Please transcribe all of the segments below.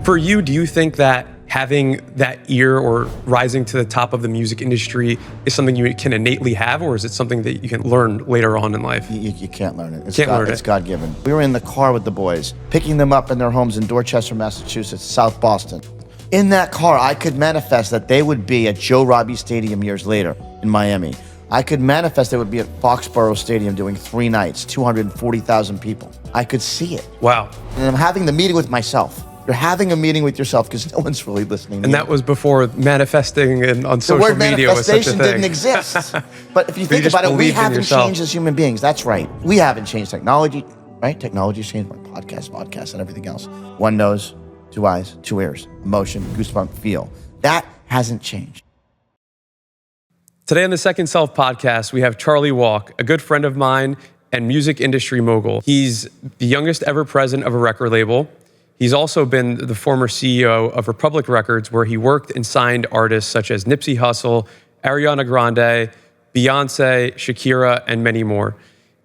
For you, do you think that having that ear or rising to the top of the music industry is something you can innately have, or is it something that you can learn later on in life? You can't learn it. It's God-given. We were in the car with the boys, picking them up in their homes in Dorchester, Massachusetts, South Boston. In that car, I could manifest that they would be at Joe Robbie Stadium years later in Miami. I could manifest they would be at Foxborough Stadium doing 3 nights, 240,000 people. I could see it. Wow. And I'm having the meeting with myself. You're having a meeting with yourself because no one's really listening to you. And that was before manifesting and on The social word media was such a manifestation thing. didn't exist. But if you think just about it, we believed in haven't yourself. changed as human beings. That's right. We haven't changed technology, right? Technology's changed my podcast, and everything else. 1 nose, 2 eyes, 2 ears, emotion, goosebump, feel. That hasn't changed. Today on the Second Self podcast, we have Charlie Walk, a good friend of mine and music industry mogul. He's the youngest ever president of a record label. He's also been the former CEO of Republic Records, where he worked and signed artists such as Nipsey Hussle, Ariana Grande, Beyonce, Shakira, and many more.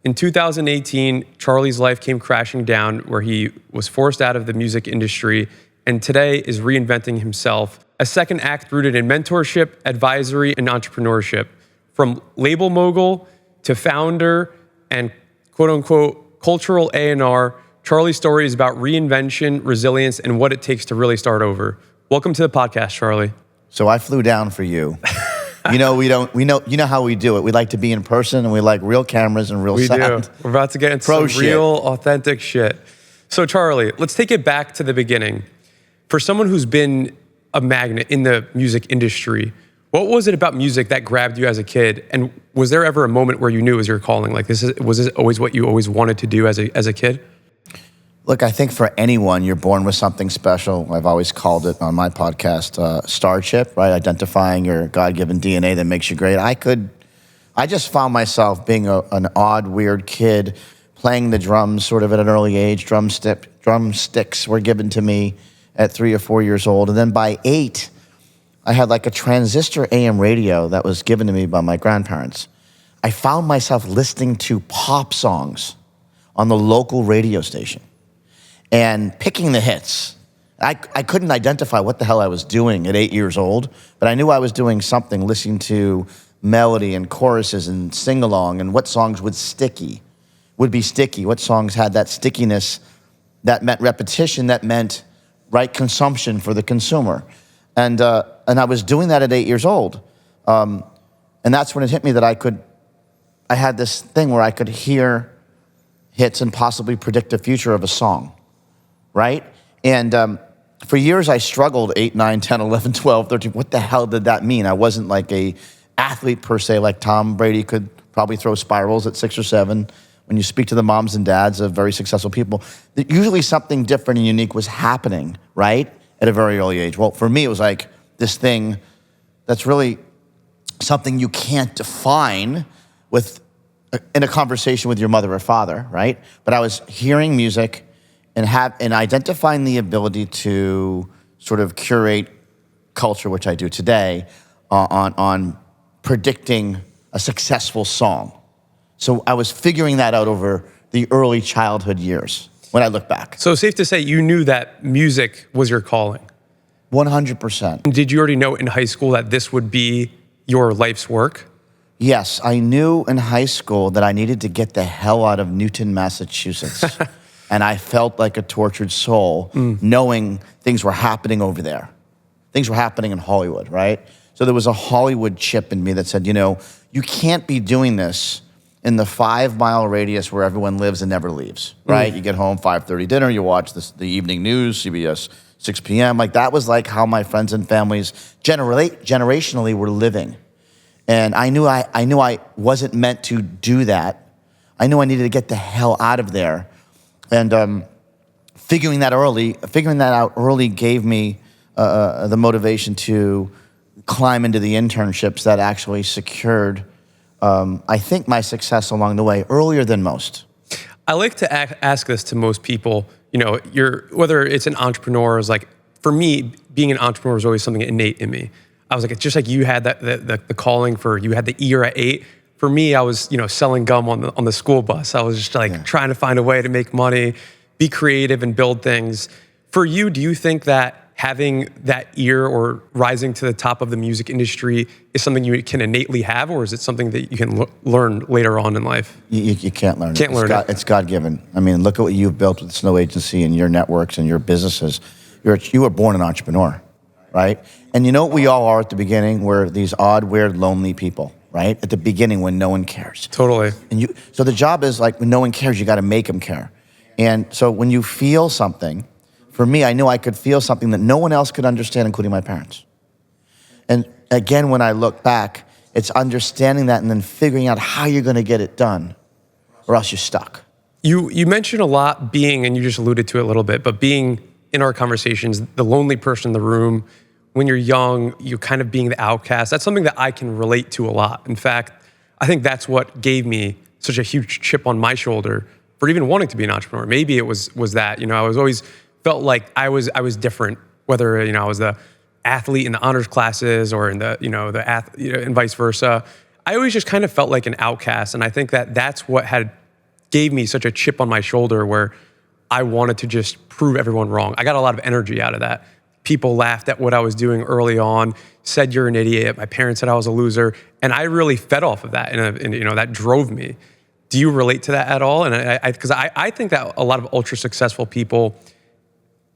In 2018, Charlie's life came crashing down, where he was forced out of the music industry, and today is reinventing himself. A second act rooted in mentorship, advisory, and entrepreneurship. From label mogul to founder and quote-unquote cultural A&R, Charlie's story is about reinvention, resilience, and what it takes to really start over. Welcome to the podcast, Charlie. So I flew down for you. You know how we do it. We like to be in person, and we like real cameras and real sound. We do. We're about to get into some real, authentic shit. So Charlie, let's take it back to the beginning. For someone who's been a magnet in the music industry, what was it about music that grabbed you as a kid? And was there ever a moment where you knew it was your calling? Like was this always what you always wanted to do as a kid? Look, I think for anyone, you're born with something special. I've always called it on my podcast, starship, right? Identifying your God-given DNA that makes you great. I just found myself being an odd, weird kid, playing the drums sort of at an early age. Drumsticks were given to me at 3 or 4 years old. And then by 8, I had like a transistor AM radio that was given to me by my grandparents. I found myself listening to pop songs on the local radio station and picking the hits. I couldn't identify what the hell I was doing at 8 years old, but I knew I was doing something, listening to melody and choruses and sing-along and what songs would be sticky, what songs had that stickiness that meant repetition, that meant right consumption for the consumer. And I was doing that at 8 years old. And that's when it hit me that I had this thing where I could hear hits and possibly predict the future of a song. Right? And for years I struggled, 8, 9, 10, 11, 12, 13. What the hell did that mean? I wasn't like a athlete per se, like Tom Brady could probably throw spirals at 6 or 7. When you speak to the moms and dads of very successful people, usually something different and unique was happening, right? At a very early age. Well, for me, it was like this thing that's really something you can't define in a conversation with your mother or father, right? But I was hearing music and identifying the ability to sort of curate culture, which I do today, on predicting a successful song. So I was figuring that out over the early childhood years when I look back. So safe to say you knew that music was your calling? 100%. Did you already know in high school that this would be your life's work? Yes, I knew in high school that I needed to get the hell out of Newton, Massachusetts. And I felt like a tortured soul, knowing things were happening over there. Things were happening in Hollywood, right? So there was a Hollywood chip in me that said, you can't be doing this in the 5-mile radius where everyone lives and never leaves, right? You get home, 5:30 dinner, you watch the evening news, CBS, 6 p.m. Like that was like how my friends and families generationally were living. And I knew I wasn't meant to do that. I knew I needed to get the hell out of there. And figuring that out early gave me the motivation to climb into the internships that actually secured, I think, my success along the way earlier than most. I like to ask this to most people. Whether it's an entrepreneur, is like, for me, being an entrepreneur is always something innate in me. I was like, it's just like you had the calling you had the ear at 8. For me, I was, selling gum on the school bus. I was just trying to find a way to make money, be creative and build things. For you, do you think that having that ear or rising to the top of the music industry is something you can innately have, or is it something that you can learn later on in life? You can't learn it. Can't learn it. It's God-given. I mean, look at what you've built with Snow Agency and your networks and your businesses. You were born an entrepreneur, right? And you know what we all are at the beginning? We're these odd, weird, lonely people, right? At the beginning when no one cares. Totally. So the job is like when no one cares, you got to make them care. And so when you feel something, for me, I knew I could feel something that no one else could understand, including my parents. And again, when I look back, it's understanding that and then figuring out how you're going to get it done, or else you're stuck. You mentioned a lot being, and you just alluded to it a little bit, but being in our conversations, the lonely person in the room. When you're young, you're kind of being the outcast. That's something that I can relate to a lot. In fact, I think that's what gave me such a huge chip on my shoulder for even wanting to be an entrepreneur. Maybe it was that, I was always felt like I was different, whether, I was the athlete in the honors classes or in and vice versa. I always just kind of felt like an outcast. And I think that that's what gave me such a chip on my shoulder where I wanted to just prove everyone wrong. I got a lot of energy out of that. People laughed at what I was doing early on, said you're an idiot. My parents said I was a loser. And I really fed off of that. And that drove me. Do you relate to that at all? And because I think that a lot of ultra successful people,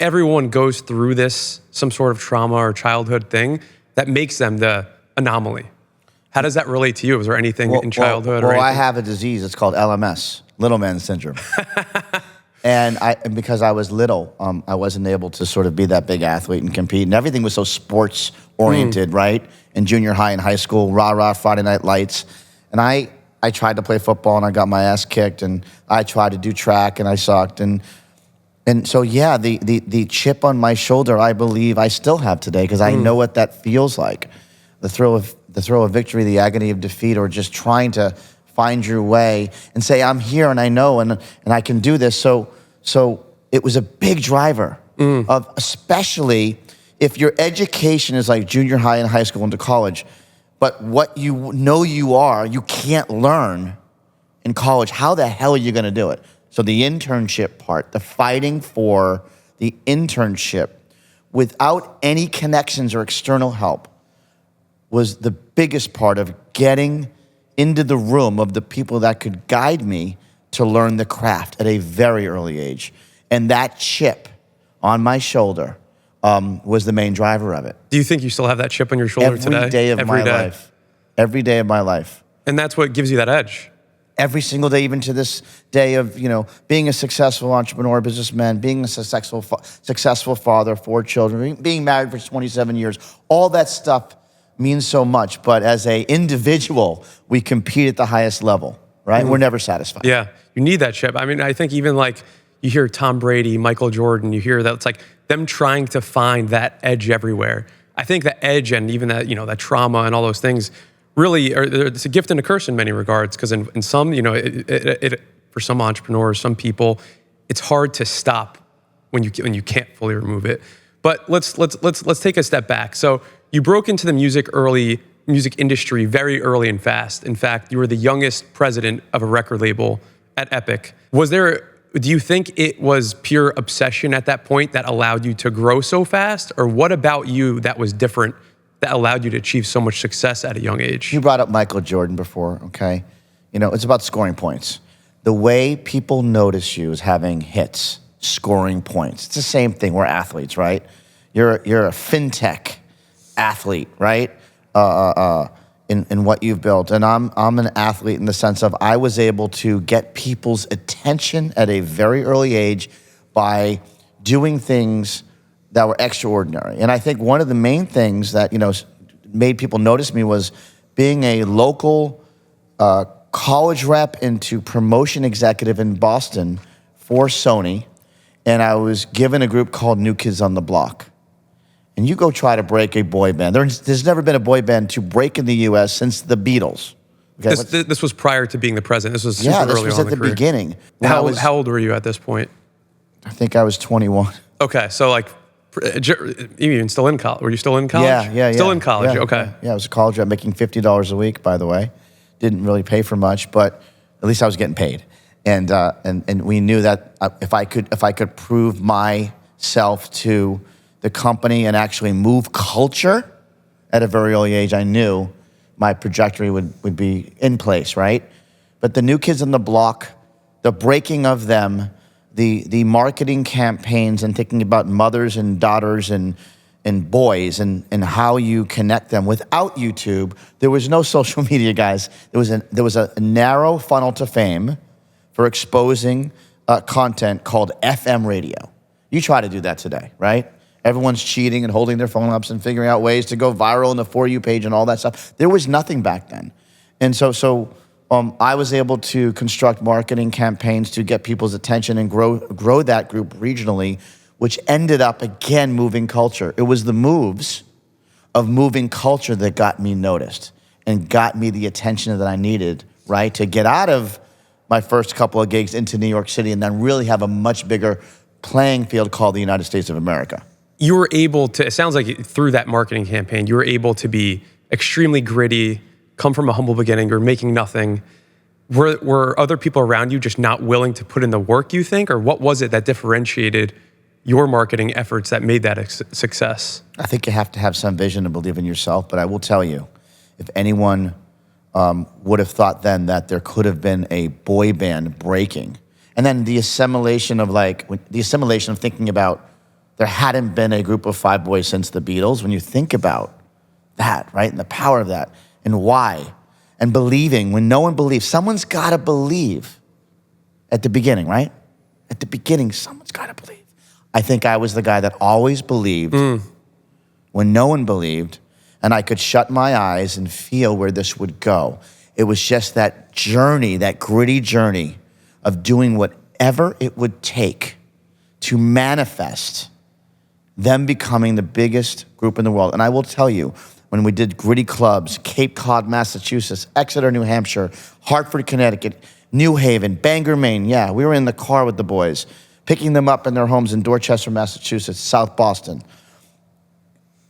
everyone goes through some sort of trauma or childhood thing that makes them the anomaly. How does that relate to you? Was there anything in childhood? Well, I have a disease. It's called LMS, Little Man Syndrome. And because I was little, I wasn't able to sort of be that big athlete and compete. And everything was so sports oriented, right? In junior high and high school, rah-rah, Friday night lights. And I tried to play football and I got my ass kicked. And I tried to do track and I sucked. And so, yeah, the chip on my shoulder, I believe I still have today because I know what that feels like. The thrill of victory, the agony of defeat, or just trying to find your way and say, I'm here and I know and I can do this. So it was a big driver of, especially if your education is like junior high and high school into college, but what you know you can't learn in college. How the hell are you going to do it? So the internship part, the fighting for the internship without any connections or external help was the biggest part of getting into the room of the people that could guide me to learn the craft at a very early age. And that chip on my shoulder was the main driver of it. Do you think you still have that chip on your shoulder today? Every day of my life. Every day of my life. And that's what gives you that edge. Every single day, even to this day of, being a successful entrepreneur, businessman, being a successful father, 4 children, being married for 27 years, all that stuff means so much. But as an individual, we compete at the highest level, right? We're never satisfied. Yeah, you need that chip. I mean, I think even like you hear Tom Brady, Michael Jordan, you hear that it's like them trying to find that edge everywhere. I think the edge and even that, that trauma and all those things really it's a gift and a curse in many regards, because in some, for some entrepreneurs, some people, it's hard to stop when you can't fully remove it. But let's take a step back. So you broke into the music industry very early and fast. In fact, you were the youngest president of a record label at Epic. Do you think it was pure obsession at that point that allowed you to grow so fast? Or what about you that was different that allowed you to achieve so much success at a young age? You brought up Michael Jordan before, okay? It's about scoring points. The way people notice you is having hits, scoring points. It's the same thing. We're athletes, right? You're a fintech athlete, right? In what you've built. And I'm an athlete in the sense of I was able to get people's attention at a very early age by doing things that were extraordinary. And I think one of the main things that, made people notice me was being a local college rep into promotion executive in Boston for Sony. And I was given a group called New Kids on the Block. And you go try to break a boy band. There's never been a boy band to break in the U.S. since the Beatles. Okay, this was prior to being the president. This was super early on in the career. Yeah, this was at the beginning. How old were you at this point? I think I was 21. Okay, so like, even still in college? Were you still in college? Yeah. Still in college, yeah, okay. Yeah, I was a college rep making $50 a week, by the way. Didn't really pay for much, but at least I was getting paid. And we knew that if I could prove my self to the company and actually move culture at a very early age, I knew my trajectory would be in place, right? But the New Kids on the Block, the breaking of them, the marketing campaigns and thinking about mothers and daughters and boys and how you connect them. Without YouTube, there was no social media, guys. There was a narrow funnel to fame for exposing content called FM radio. You try to do that today, right? Everyone's cheating and holding their phone ups and figuring out ways to go viral in the For You page and all that stuff. There was nothing back then. And so I was able to construct marketing campaigns to get people's attention and grow that group regionally, which ended up, again, moving culture. It was the moves of moving culture that got me noticed and got me the attention that I needed, right, to get out of my first couple of gigs into New York City and then really have a much bigger playing field called the United States of America. You were able to, it sounds like through that marketing campaign, you were able to be extremely gritty, come from a humble beginning, you're making nothing. Were other people around you just not willing to put in the work, you think? Or what was it that differentiated your marketing efforts that made that a success? I think you have to have some vision to believe in yourself, but I will tell you, if anyone would have thought then that there could have been a boy band breaking, and then the assimilation of thinking about there hadn't been a group of 5 boys since the Beatles. When you think about that, right, and the power of that, and why, and believing when no one believes, someone's got to believe at the beginning, right? At the beginning, someone's got to believe. I think I was the guy that always believed when no one believed, and I could shut my eyes and feel where this would go. It was just that journey, that gritty journey of doing whatever it would take to manifest them becoming the biggest group in the world. And I will tell you, when we did gritty clubs, Cape Cod, Massachusetts, Exeter, New Hampshire, Hartford, Connecticut, New Haven, Bangor, Maine, yeah, we were in the car with the boys, picking them up in their homes in Dorchester, Massachusetts, South Boston.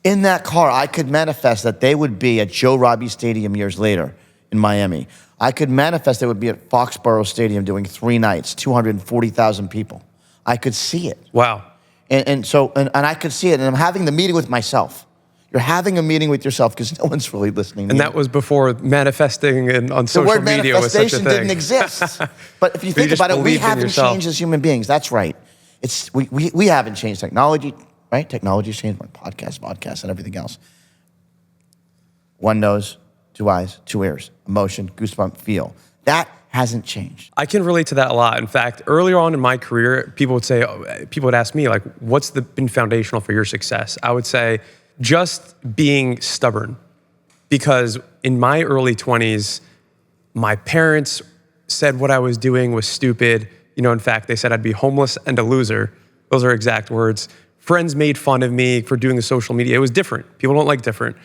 In that car, I could manifest that they would be at Joe Robbie Stadium years later in Miami. I could manifest they would be at Foxborough Stadium doing 3 nights, 240,000 people. I could see it. Wow. And I could see it, and I'm having the meeting with myself. You're having a meeting with yourself because no one's really listening to And you. that was before manifesting and on social media was such a thing. The word manifestation didn't exist. But if you think about it, we haven't changed as human beings. That's right. We haven't changed technology, right? Technology's changed my podcasts, and everything else. 1 nose, 2 eyes, 2 ears, emotion, goosebump, feel. That hasn't changed. I can relate to that a lot. In fact, earlier on in my career, people would ask me, like, what's been foundational for your success? I would say just being stubborn. Because in my early 20s, my parents said what I was doing was stupid. In fact, they said I'd be homeless and a loser. Those are exact words. Friends made fun of me for doing the social media. It was different. People don't like different.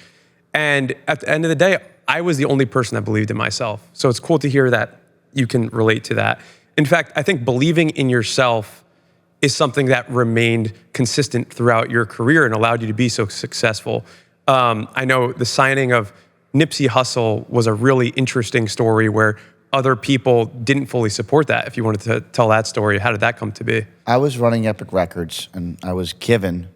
And at the end of the day, I was the only person that believed in myself. So it's cool to hear that you can relate to that. In fact, I think believing in yourself is something that remained consistent throughout your career and allowed you to be so successful. I know the signing of Nipsey Hussle was a really interesting story where other people didn't fully support that. If you wanted to tell that story, how did that come to be? I was running Epic Records, and I was given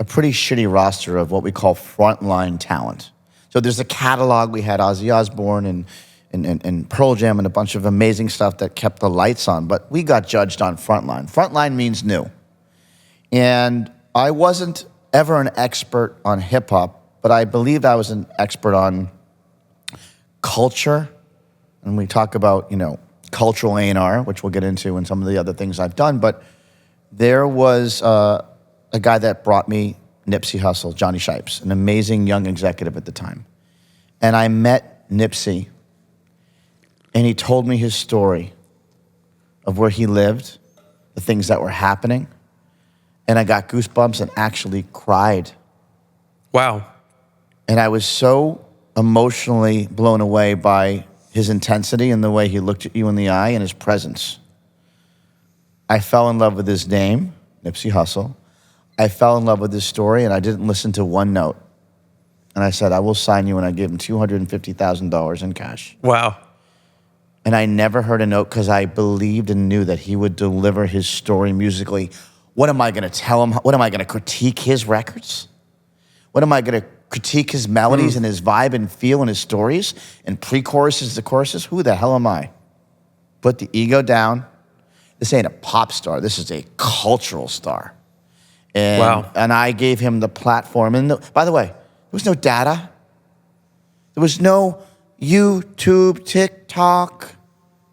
a pretty shitty roster of what we call frontline talent. So there's a catalog. We had Ozzy Osbourne and Pearl Jam and a bunch of amazing stuff that kept the lights on, but we got judged on frontline. Frontline means new. And I wasn't ever an expert on hip hop, but I believed I was an expert on culture. And we talk about, cultural A&R, which we'll get into and some of the other things I've done. But there was a guy that brought me Nipsey Hussle, Johnny Shipes, an amazing young executive at the time. And I met Nipsey, and he told me his story of where he lived, the things that were happening. And I got goosebumps and actually cried. Wow. And I was so emotionally blown away by his intensity and the way he looked at you in the eye and his presence. I fell in love with his name, Nipsey Hussle. I fell in love with his story, and I didn't listen to one note. And I said, I will sign you, and I gave him $250,000 in cash. Wow. And I never heard a note because I believed and knew that he would deliver his story musically What am I going to tell him? What am I going to critique his records? What am I going to critique his melodies and his vibe and feel and his stories and pre-choruses to choruses? Who the hell am I? Put the ego down. This ain't a pop star. This is a cultural star. And, Wow. And I gave him the platform. And by the way, there was no data. There was no YouTube, TikTok,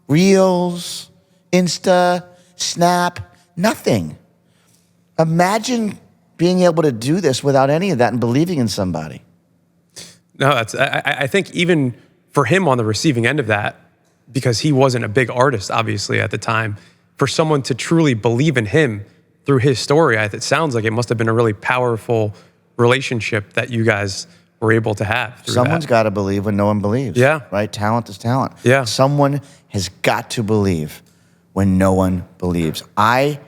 Reels, Insta, Snap, nothing. Imagine being able to do this without any of that and believing in somebody. No, I think even for him on the receiving end of that, because he wasn't a big artist, obviously, at the time, for someone to truly believe in him through his story, it sounds like it must have been a really powerful relationship that you guys were able to have. Someone's got to believe when no one believes. Yeah. Right? Talent is talent. Yeah. Someone has got to believe when no one believes. I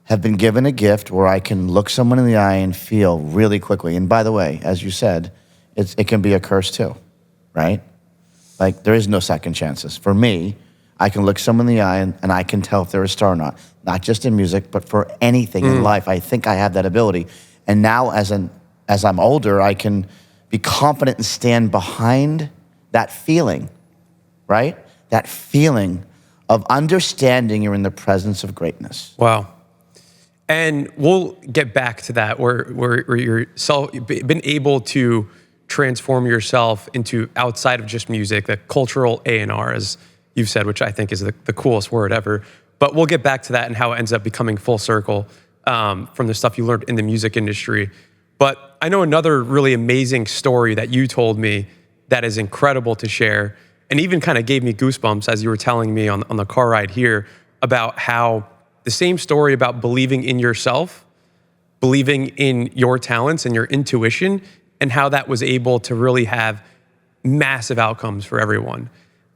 have been given a gift where I can look someone in the eye and feel really quickly. And by the way, as you said, it can be a curse too, right? Like, there is no second chances. For me, I can look someone in the eye and I can tell if they're a star or not. Not just in music, but for anything in life. I think I have that ability. And now as I'm older, I can be confident and stand behind that feeling, right? That feeling of understanding you're in the presence of greatness. Wow. And we'll get back to that, where you're been able to transform yourself into outside of just music, the cultural A&R, as you've said, which I think is the coolest word ever. But we'll get back to that and how it ends up becoming full circle from the stuff you learned in the music industry. But I know another really amazing story that you told me that is incredible to share, and even kind of gave me goosebumps as you were telling me on the car ride here about how the same story about believing in yourself, believing in your talents and your intuition, and how that was able to really have massive outcomes for everyone.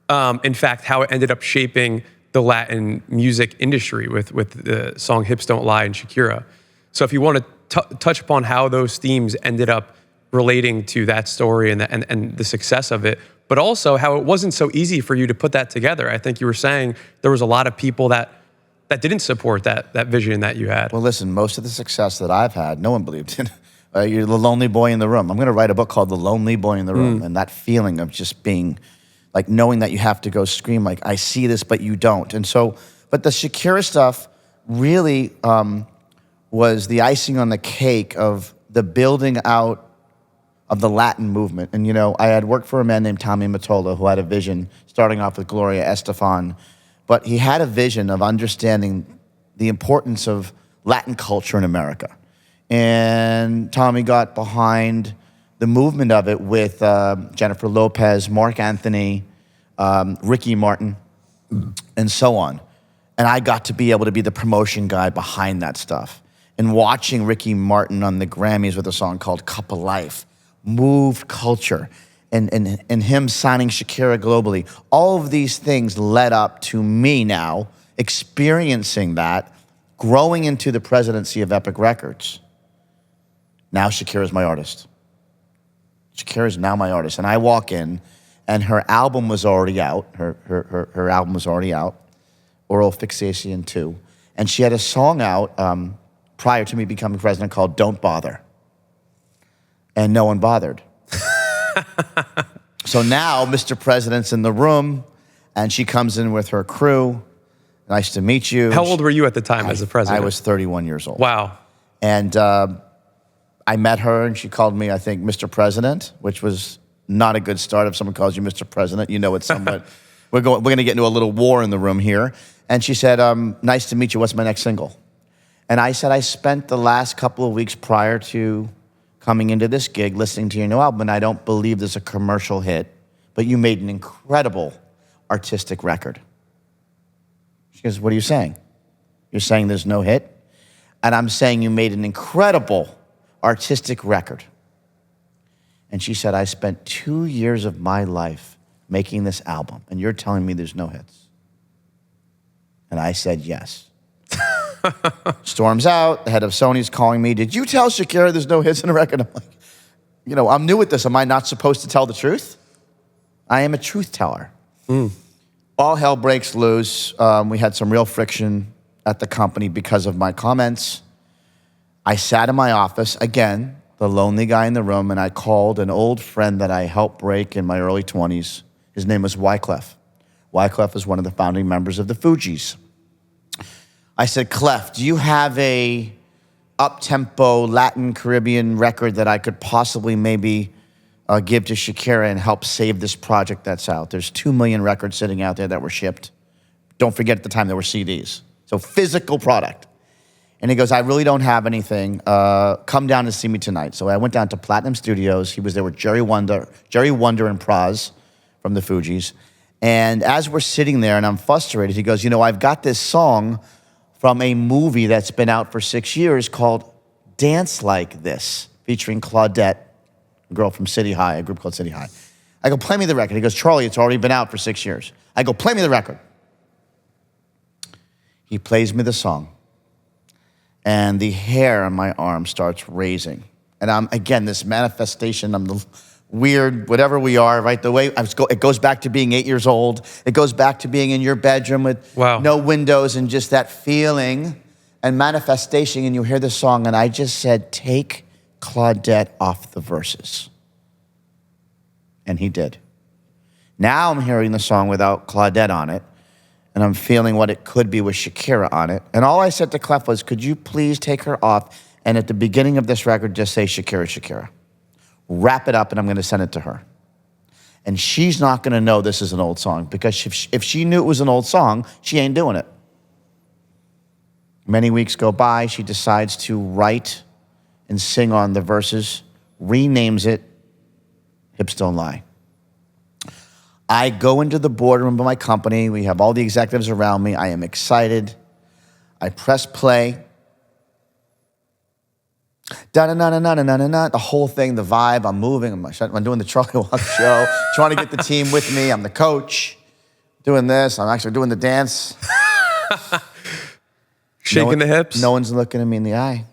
In fact, how it ended up shaping the Latin music industry with the song Hips Don't Lie and Shakira. So if you want to touch upon how those themes ended up relating to that story and the success of it, but also how it wasn't so easy for you to put that together. I think you were saying there was a lot of people that didn't support that vision that you had. Well, listen, most of the success that I've had, no one believed in. You're the lonely boy in the room. I'm going to write a book called The Lonely Boy in the Room. And that feeling of just being, like, knowing that you have to go scream, like, I see this, but you don't. And so, but the Shakira stuff really was the icing on the cake of the building out of the Latin movement. And, you know, I had worked for a man named Tommy Mottola who had a vision, starting off with Gloria Estefan. But he had a vision of understanding the importance of Latin culture in America. And Tommy got behind the movement of it with Jennifer Lopez, Mark Anthony, Ricky Martin, and so on. And I got to be able to be the promotion guy behind that stuff. And watching Ricky Martin on the Grammys with a song called Cup of Life moved culture. And him signing Shakira globally. All of these things led up to me now experiencing that, growing into the presidency of Epic Records. Now Shakira's my artist. Shakira's now my artist. And I walk in, and her album was already out. Her album was already out, Oral Fixation 2. And she had a song out prior to me becoming president called Don't Bother. And no one bothered. So now Mr. President's in the room, and she comes in with her crew. Nice to meet you. How old were you at the time as the president? I was 31 years old. Wow. And I met her, and she called me, I think, Mr. President, which was not a good start. If someone calls you Mr. President, you know it's somewhat. We're going to get into a little war in the room here. And she said, nice to meet you. What's my next single? And I said, I spent the last couple of weeks prior to coming into this gig listening to your new album, and I don't believe there's a commercial hit, but you made an incredible artistic record. She goes, what are you saying? You're saying there's no hit? And I'm saying you made an incredible artistic record. And she said, I spent 2 years of my life making this album, and you're telling me there's no hits? And I said, yes. Storms out, the head of Sony's calling me, did you tell Shakira there's no hits in the record? I'm like, you know, I'm new at this. Am I not supposed to tell the truth? I am a truth teller. All hell breaks loose. We had some real friction at the company because of my comments. I sat in my office, again, the lonely guy in the room, and I called an old friend that I helped break in my early 20s. His name was Wyclef. Wyclef is one of the founding members of the Fugees. I said, Clef, do you have a up-tempo Latin Caribbean record that I could possibly maybe give to Shakira and help save this project that's out? There's 2 million records sitting out there that were shipped. Don't forget at the time there were CDs. So physical product. And he goes, I really don't have anything. Come down and see me tonight. So I went down to Platinum Studios. He was there with Jerry Wonder and Praz from the Fugees. And as we're sitting there and I'm frustrated, he goes, I've got this song from a movie that's been out for 6 years called Dance Like This, featuring Claudette, a girl from City High, a group called City High. I go, play me the record. He goes, Charlie, it's already been out for 6 years. I go, play me the record. He plays me the song. And the hair on my arm starts raising. And I'm, again, this manifestation, I'm the weird, whatever we are, right? The way it goes back to being 8 years old. It goes back to being in your bedroom with no windows and just that feeling and manifestation. And you hear the song, and I just said, take Claudette off the verses. And he did. Now I'm hearing the song without Claudette on it, and I'm feeling what it could be with Shakira on it. And all I said to Clef was, could you please take her off, and at the beginning of this record, just say Shakira, Shakira. Wrap it up, and I'm going to send it to her. And she's not going to know this is an old song, because if she knew it was an old song, she ain't doing it. Many weeks go by. She decides to write and sing on the verses, renames it Hips Don't Lie. I go into the boardroom of my company. We have all the executives around me. I am excited. I press play. Da-na-na-na-na-na-na-na. The whole thing, the vibe, I'm moving. I'm doing the Charlie Walk show, trying to get the team with me. I'm the coach, doing this. I'm actually doing the dance. Shaking the hips? No one's looking at me in the eye.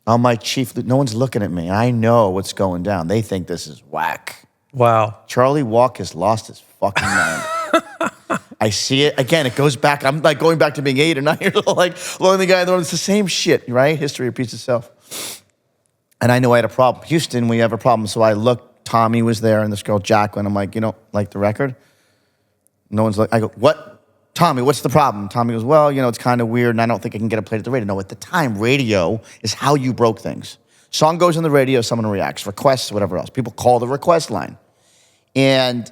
I'm my chief. No one's looking at me. I know what's going down. They think this is whack. Wow. Charlie Walk has lost his fucking mind. I see it. Again, it goes back. I'm like going back to being 8 or 9 years old, like lonely guy in the room. It's the same shit, right? History repeats itself. And I knew I had a problem. Houston, we have a problem. So I looked. Tommy was there and this girl, Jacqueline. I'm like, like the record? No one's like, I go, what? Tommy, what's the problem? Tommy goes, well, it's kind of weird and I don't think I can get it played at the radio. No, at the time, radio is how you broke things. Song goes on the radio, someone reacts, requests, whatever else. People call the request line. And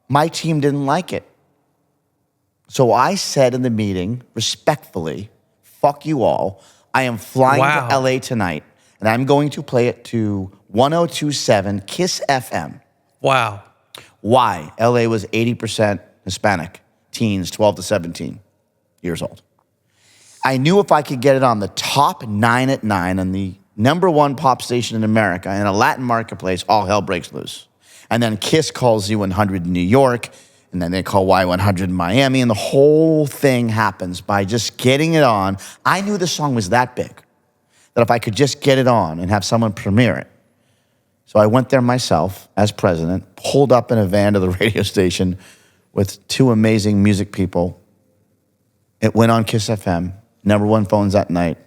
my team didn't like it. So I said in the meeting, respectfully, fuck you all. I am flying to LA tonight, and I'm going to play it to 102.7 KISS FM. Wow. Why? LA was 80% Hispanic, teens, 12 to 17 years old. I knew if I could get it on the top 9 at 9 on the #1 pop station in America in a Latin marketplace, all hell breaks loose. And then KISS calls Z100 in New York, and then they call Y100 in Miami, and the whole thing happens by just getting it on. I knew the song was that big, that if I could just get it on and have someone premiere it. So I went there myself as president, pulled up in a van to the radio station with 2 amazing music people. It went on KISS FM, #1 phones that night,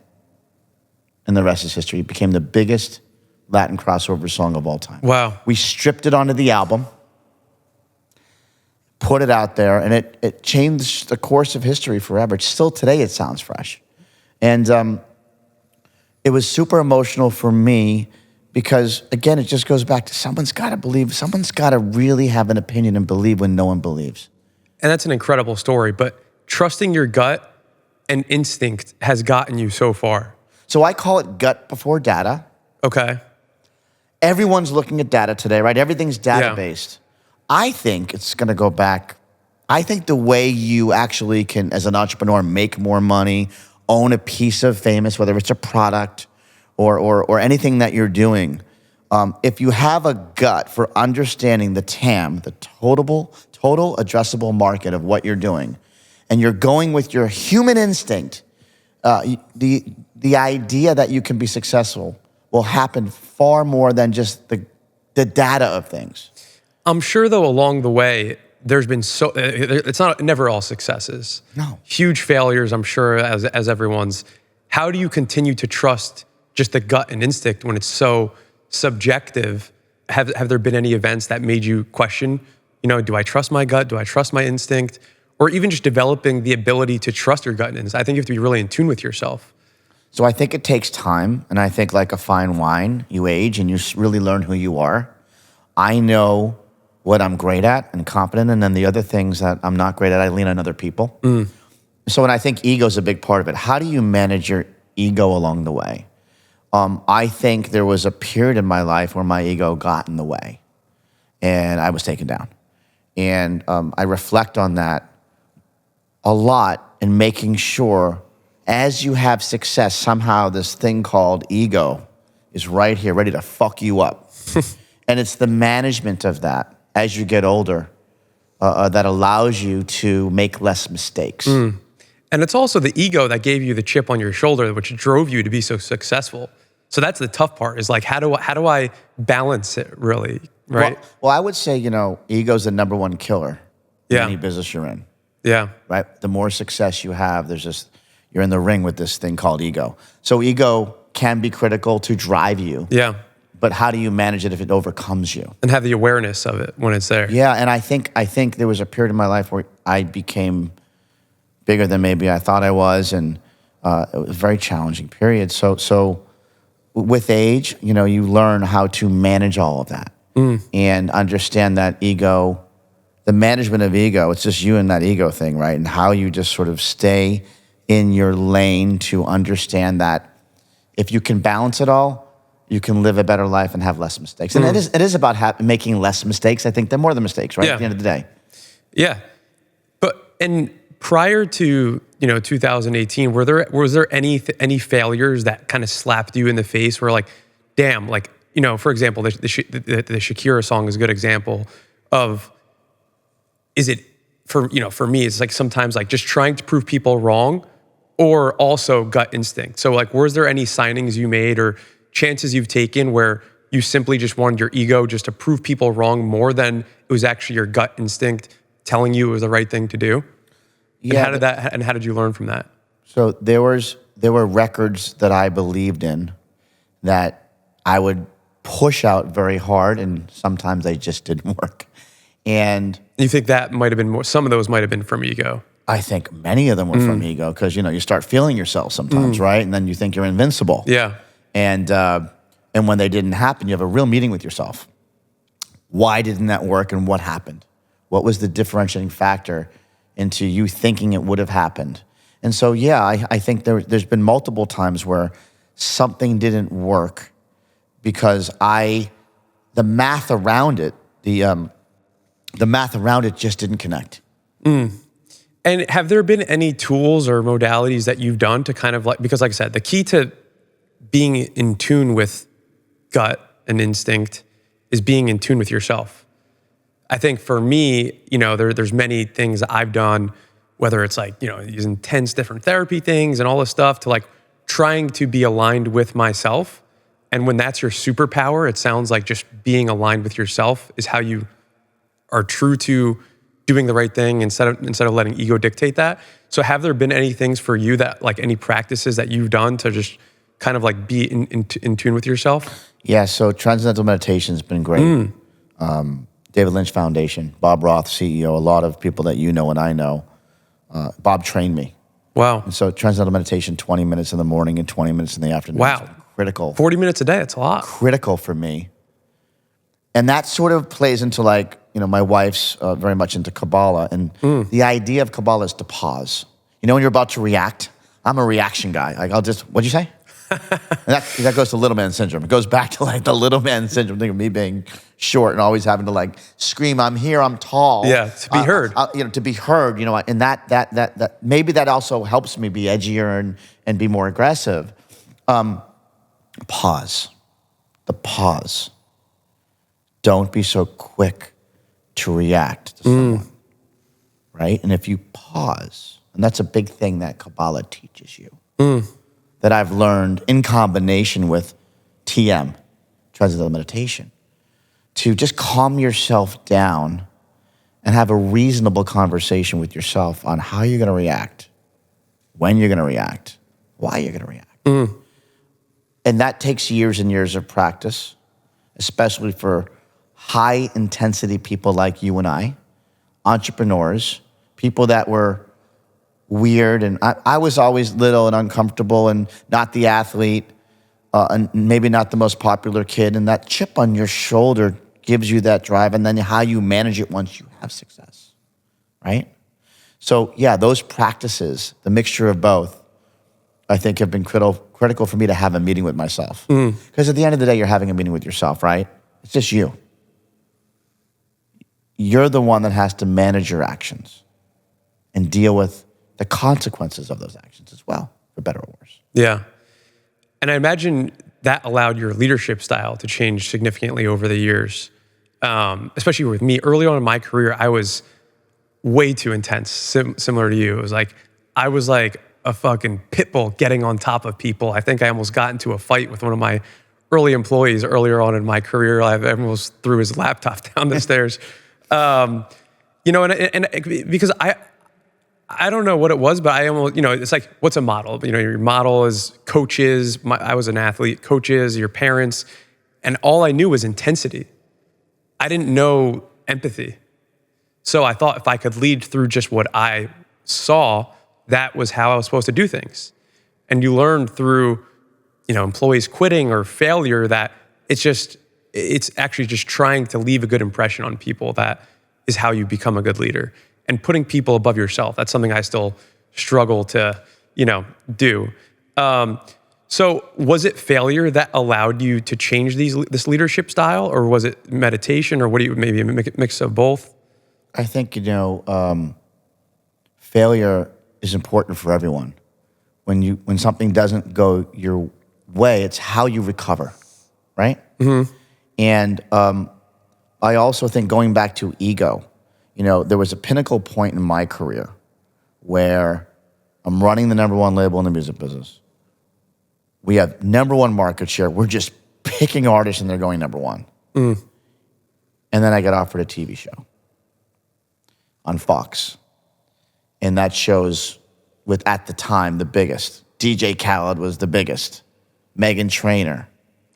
and the rest is history. It became the biggest Latin crossover song of all time. Wow. We stripped it onto the album, put it out there, and it changed the course of history forever. Still today, it sounds fresh. And it was super emotional for me because, again, it just goes back to someone's got to believe, someone's got to really have an opinion and believe when no one believes. And that's an incredible story, but trusting your gut and instinct has gotten you so far. So I call it gut before data. Okay. Everyone's looking at data today, right? Everything's data-based. I think it's going to go back. I think the way you actually can, as an entrepreneur, make more money, own a piece of famous, whether it's a product or anything that you're doing, if you have a gut for understanding the TAM, the total addressable market of what you're doing, and you're going with your human instinct, the idea that you can be successful will happen far more than just the data of things. I'm sure, though, along the way, there's been it's not never all successes. No. Huge failures, I'm sure, as everyone's. How do you continue to trust just the gut and instinct when it's so subjective? Have there been any events that made you question, do I trust my gut? Do I trust my instinct? Or even just developing the ability to trust your gut and instinct? I think you have to be really in tune with yourself. So I think it takes time, and I think like a fine wine, you age and you really learn who you are. I know what I'm great at and competent, and then the other things that I'm not great at, I lean on other people. So, and I think ego is a big part of it. How do you manage your ego along the way? I think there was a period in my life where my ego got in the way, and I was taken down. And I reflect on that a lot in making sure as you have success, somehow this thing called ego is right here, ready to fuck you up. And it's the management of that as you get older that allows you to make less mistakes. And it's also the ego that gave you the chip on your shoulder, which drove you to be so successful. So that's the tough part, is like, how do I balance it really, right? Well, I would say, ego's the number one killer in Yeah. any business you're in. Yeah. Right? The more success you have, you're in the ring with this thing called ego. So ego can be critical to drive you. Yeah. But how do you manage it if it overcomes you? And have the awareness of it when it's there. Yeah, and I think there was a period in my life where I became bigger than maybe I thought I was, and it was a very challenging period. So with age, you learn how to manage all of that and understand that ego, the management of ego, it's just you and that ego thing, right? And how you just sort of stay in your lane to understand that if you can balance it all, you can live a better life and have less mistakes. And it is about making less mistakes. I think they're more than mistakes, right? Yeah. At the end of the day. Yeah. And prior to 2018, was there any failures that kind of slapped you in the face where like, damn, like, for example, the Shakira song is a good example of, is it for me, it's like sometimes like just trying to prove people wrong or also gut instinct. So like, was there any signings you made or chances you've taken where you simply just wanted your ego just to prove people wrong more than it was actually your gut instinct telling you it was the right thing to do? Yeah. And how did you learn from that? So there were records that I believed in that I would push out very hard, and sometimes they just didn't work. And You think that might have been more, some of those might have been from ego. I think many of them were from ego because, you start feeling yourself sometimes, right? And then you think you're invincible. Yeah. And when they didn't happen, you have a real meeting with yourself. Why didn't that work and what happened? What was the differentiating factor into you thinking it would have happened? And so, yeah, I think there's been multiple times where something didn't work because the math around it just didn't connect. And have there been any tools or modalities that you've done to kind of like, because like I said, the key to being in tune with gut and instinct is being in tune with yourself. I think for me, there's many things that I've done, whether it's like, these intense different therapy things and all this stuff, to like trying to be aligned with myself. And when that's your superpower, it sounds like just being aligned with yourself is how you are true to doing the right thing instead of letting ego dictate that. So have there been any things for you that, like, any practices that you've done to just kind of like be in tune with yourself? Yeah, so transcendental meditation has been great. David Lynch Foundation, Bob Roth, CEO, a lot of people that you know and I know. Bob trained me. Wow. And so transcendental meditation, 20 minutes in the morning and 20 minutes in the afternoon. Wow. Critical. 40 minutes a day, that's a lot. Critical for me. And that sort of plays into like, my wife's very much into Kabbalah. And the idea of Kabbalah is to pause. When you're about to react, I'm a reaction guy. Like what'd you say? And that goes to little man syndrome. It goes back to like the little man syndrome thing of me being short and always having to like scream, I'm here, I'm tall. Yeah, to be heard. To be heard, and that maybe that also helps me be edgier and be more aggressive. Pause. The pause. Don't be so quick to react to someone, right? And if you pause, and that's a big thing that Kabbalah teaches you, that I've learned in combination with TM, transcendental meditation, to just calm yourself down and have a reasonable conversation with yourself on how you're going to react, when you're going to react, why you're going to react. And that takes years and years of practice, especially for high intensity people like you and I, entrepreneurs, people that were weird. And I was always little and uncomfortable and not the athlete, and maybe not the most popular kid. And that chip on your shoulder gives you that drive, and then how you manage it once you have success, right? So yeah, those practices, the mixture of both, I think have been critical for me to have a meeting with myself. Because at the end of the day, you're having a meeting with yourself, right? It's just you. You're the one that has to manage your actions and deal with the consequences of those actions as well, for better or worse. Yeah. And I imagine that allowed your leadership style to change significantly over the years. Especially with me, early on in my career, I was way too intense, similar to you. It was like, I was like a fucking pit bull getting on top of people. I think I almost got into a fight with one of my early employees earlier on in my career. I almost threw his laptop down the stairs. And because I don't know what it was, but I almost, it's like, what's a model? Your model is coaches. I was an athlete, coaches, your parents, and all I knew was intensity. I didn't know empathy. So I thought if I could lead through just what I saw, that was how I was supposed to do things. And you learn through, employees quitting or failure that it's actually just trying to leave a good impression on people. That is how you become a good leader. And putting people above yourself, that's something I still struggle to, do. So was it failure that allowed you to change this leadership style, or was it meditation, or what do you, maybe a mix of both? I think, failure is important for everyone. When something doesn't go your way, it's how you recover, right? And I also think, going back to ego, there was a pinnacle point in my career where I'm running the #1 label in the music business. We have #1 market share. We're just picking artists and they're going #1. And then I got offered a TV show on Fox. And that show's with, at the time, the biggest. DJ Khaled was the biggest. Meghan Trainor.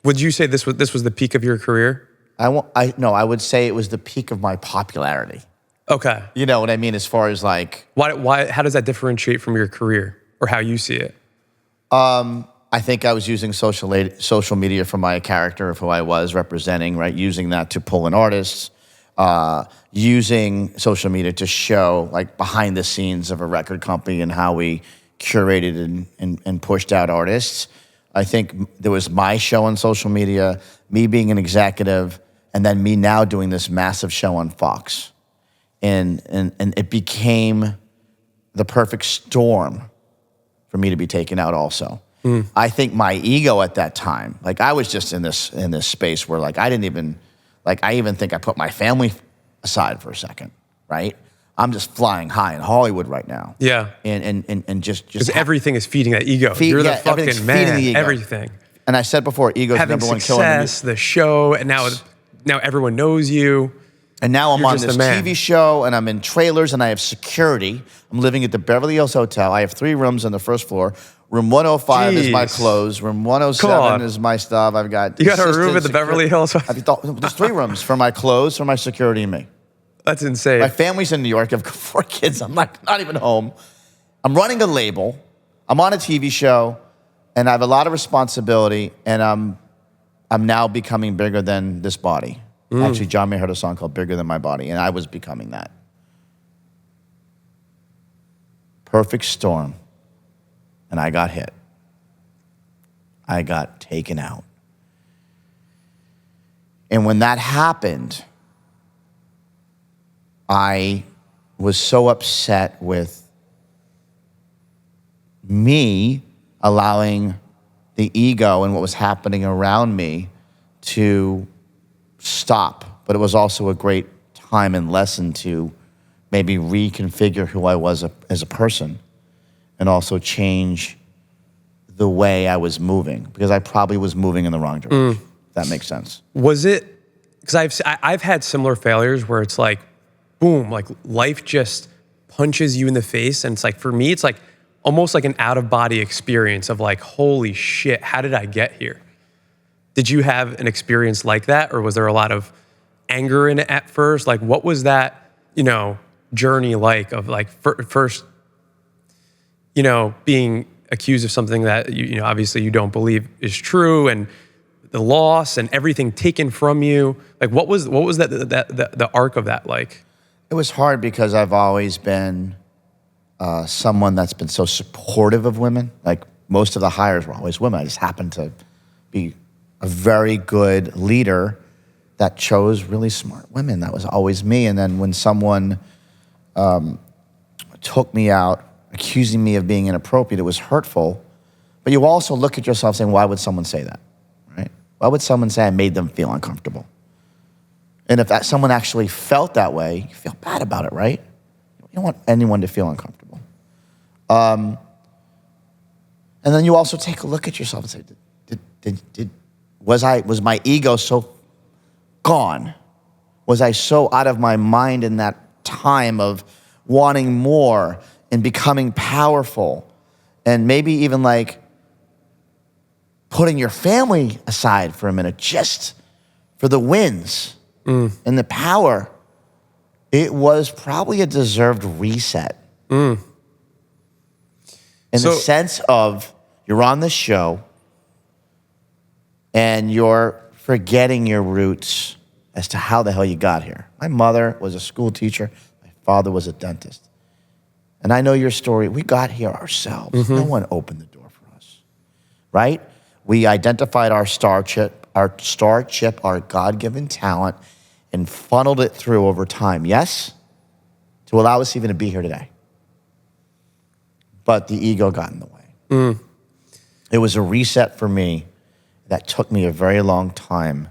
Would you say this was the peak of your career? No, I would say it was the peak of my popularity. Okay. You know what I mean? As far as like... Why? How does that differentiate from your career, or how you see it? I think I was using social media for my character of who I was representing, right? Using that to pull in artists, using social media to show like behind the scenes of a record company and how we curated and pushed out artists. I think there was my show on social media, me being an executive, and then me now doing this massive show on Fox. And it became the perfect storm for me to be taken out also. I think my ego at that time, like I was just in this space where like I even think I put my family aside for a second, right? I'm just flying high in Hollywood right now. Yeah. And just because everything is feeding that ego. You're the fucking man. The ego. Everything. And I said before, ego's having #1 success, killing the show, and now everyone knows you. And now I'm on this TV show, and I'm in trailers, and I have security. I'm living at the Beverly Hills Hotel. I have 3 rooms on the first floor. Room 105 is my clothes. Room 107 is my stuff. I've got... You got a room at the Beverly Hills? There's 3 rooms for my clothes, for my security, and me. That's insane. My family's in New York. I've got 4 kids. I'm not even home. I'm running a label. I'm on a TV show, and I have a lot of responsibility, and I'm now becoming bigger than this body. Actually, John Mayer had a song called Bigger Than My Body, and I was becoming that. Perfect storm. And I got hit. I got taken out. And when that happened, I was so upset with me allowing the ego and what was happening around me to stop. But it was also a great time and lesson to maybe reconfigure who I was as a person and also change the way I was moving, because I probably was moving in the wrong direction. If that makes sense. Was it, because I've had similar failures where it's like, boom, like life just punches you in the face. And it's like, for me, it's like almost like an out of body experience of like, holy shit, how did I get here? Did you have an experience like that? Or was there a lot of anger in it at first? Like, what was that, journey like of like first, being accused of something that, obviously you don't believe is true, and the loss and everything taken from you? Like, what was the arc of that like? It was hard because I've always been someone that's been so supportive of women. Like, most of the hires were always women. I just happened to be a very good leader that chose really smart women. That was always me. And then when someone took me out, accusing me of being inappropriate, it was hurtful. But you also look at yourself saying, why would someone say that, right? Why would someone say I made them feel uncomfortable? And if someone actually felt that way, you feel bad about it, right? You don't want anyone to feel uncomfortable. And then you also take a look at yourself and say, was my ego so gone? Was I so out of my mind in that time of wanting more and becoming powerful, and maybe even like putting your family aside for a minute just for the wins and the power? It was probably a deserved reset. In the sense of, you're on the show and you're forgetting your roots as to how the hell you got here. My mother was a school teacher. My father was a dentist. And I know your story. We got here ourselves. No one opened the door for us, right? We identified our star chip, our God-given talent, and funneled it through over time, yes? To allow us even to be here today. But the ego got in the way. It was a reset for me that took me a very long time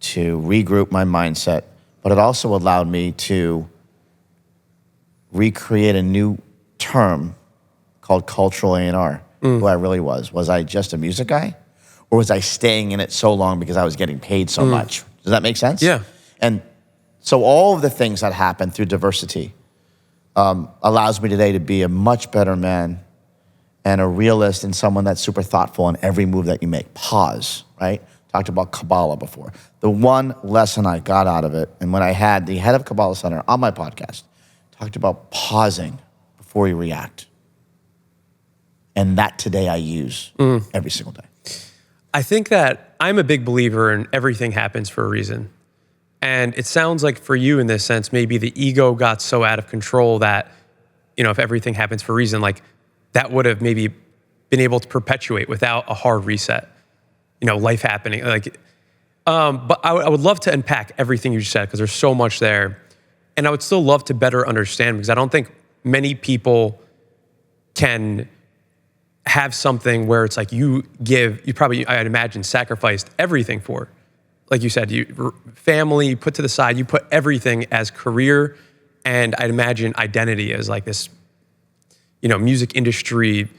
to regroup my mindset, but it also allowed me to recreate a new term called cultural A&R, who I really was. Was I just a music guy? Or was I staying in it so long because I was getting paid so much? Does that make sense? Yeah. And so all of the things that happened through diversity allows me today to be a much better man and a realist and someone that's super thoughtful in every move that you make. Pause, right? Talked about Kabbalah before. The one lesson I got out of it, and when I had the head of Kabbalah Center on my podcast, talked about pausing before you react. And that today I use every single day. I think that I'm a big believer in everything happens for a reason. And it sounds like for you in this sense, maybe the ego got so out of control that, if everything happens for a reason, like that would have maybe been able to perpetuate without a hard reset, life happening. But I would love to unpack everything you just said because there's so much there. And I would still love to better understand, because I don't think many people can have something where it's like you probably, I'd imagine, sacrificed everything for. Like you said, family, you put to the side, you put everything as career, and I'd imagine identity as like this, music industry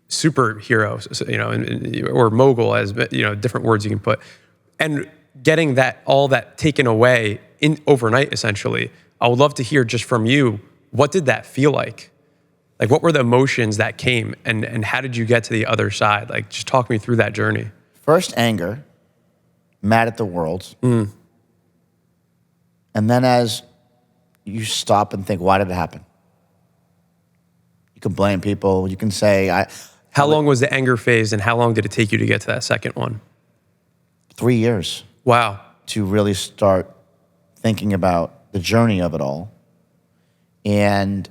superhero, or mogul, as different words you can put, and getting all that taken away overnight, essentially. I would love to hear just from you, what did that feel like? Like, what were the emotions that came, and how did you get to the other side? Like, just talk me through that journey. First, anger, mad at the world. And then as you stop and think, why did it happen? You can blame people. You can say, how long was the anger phase, and how long did it take you to get to that second one? 3 years. Wow. To really start thinking about the journey of it all. And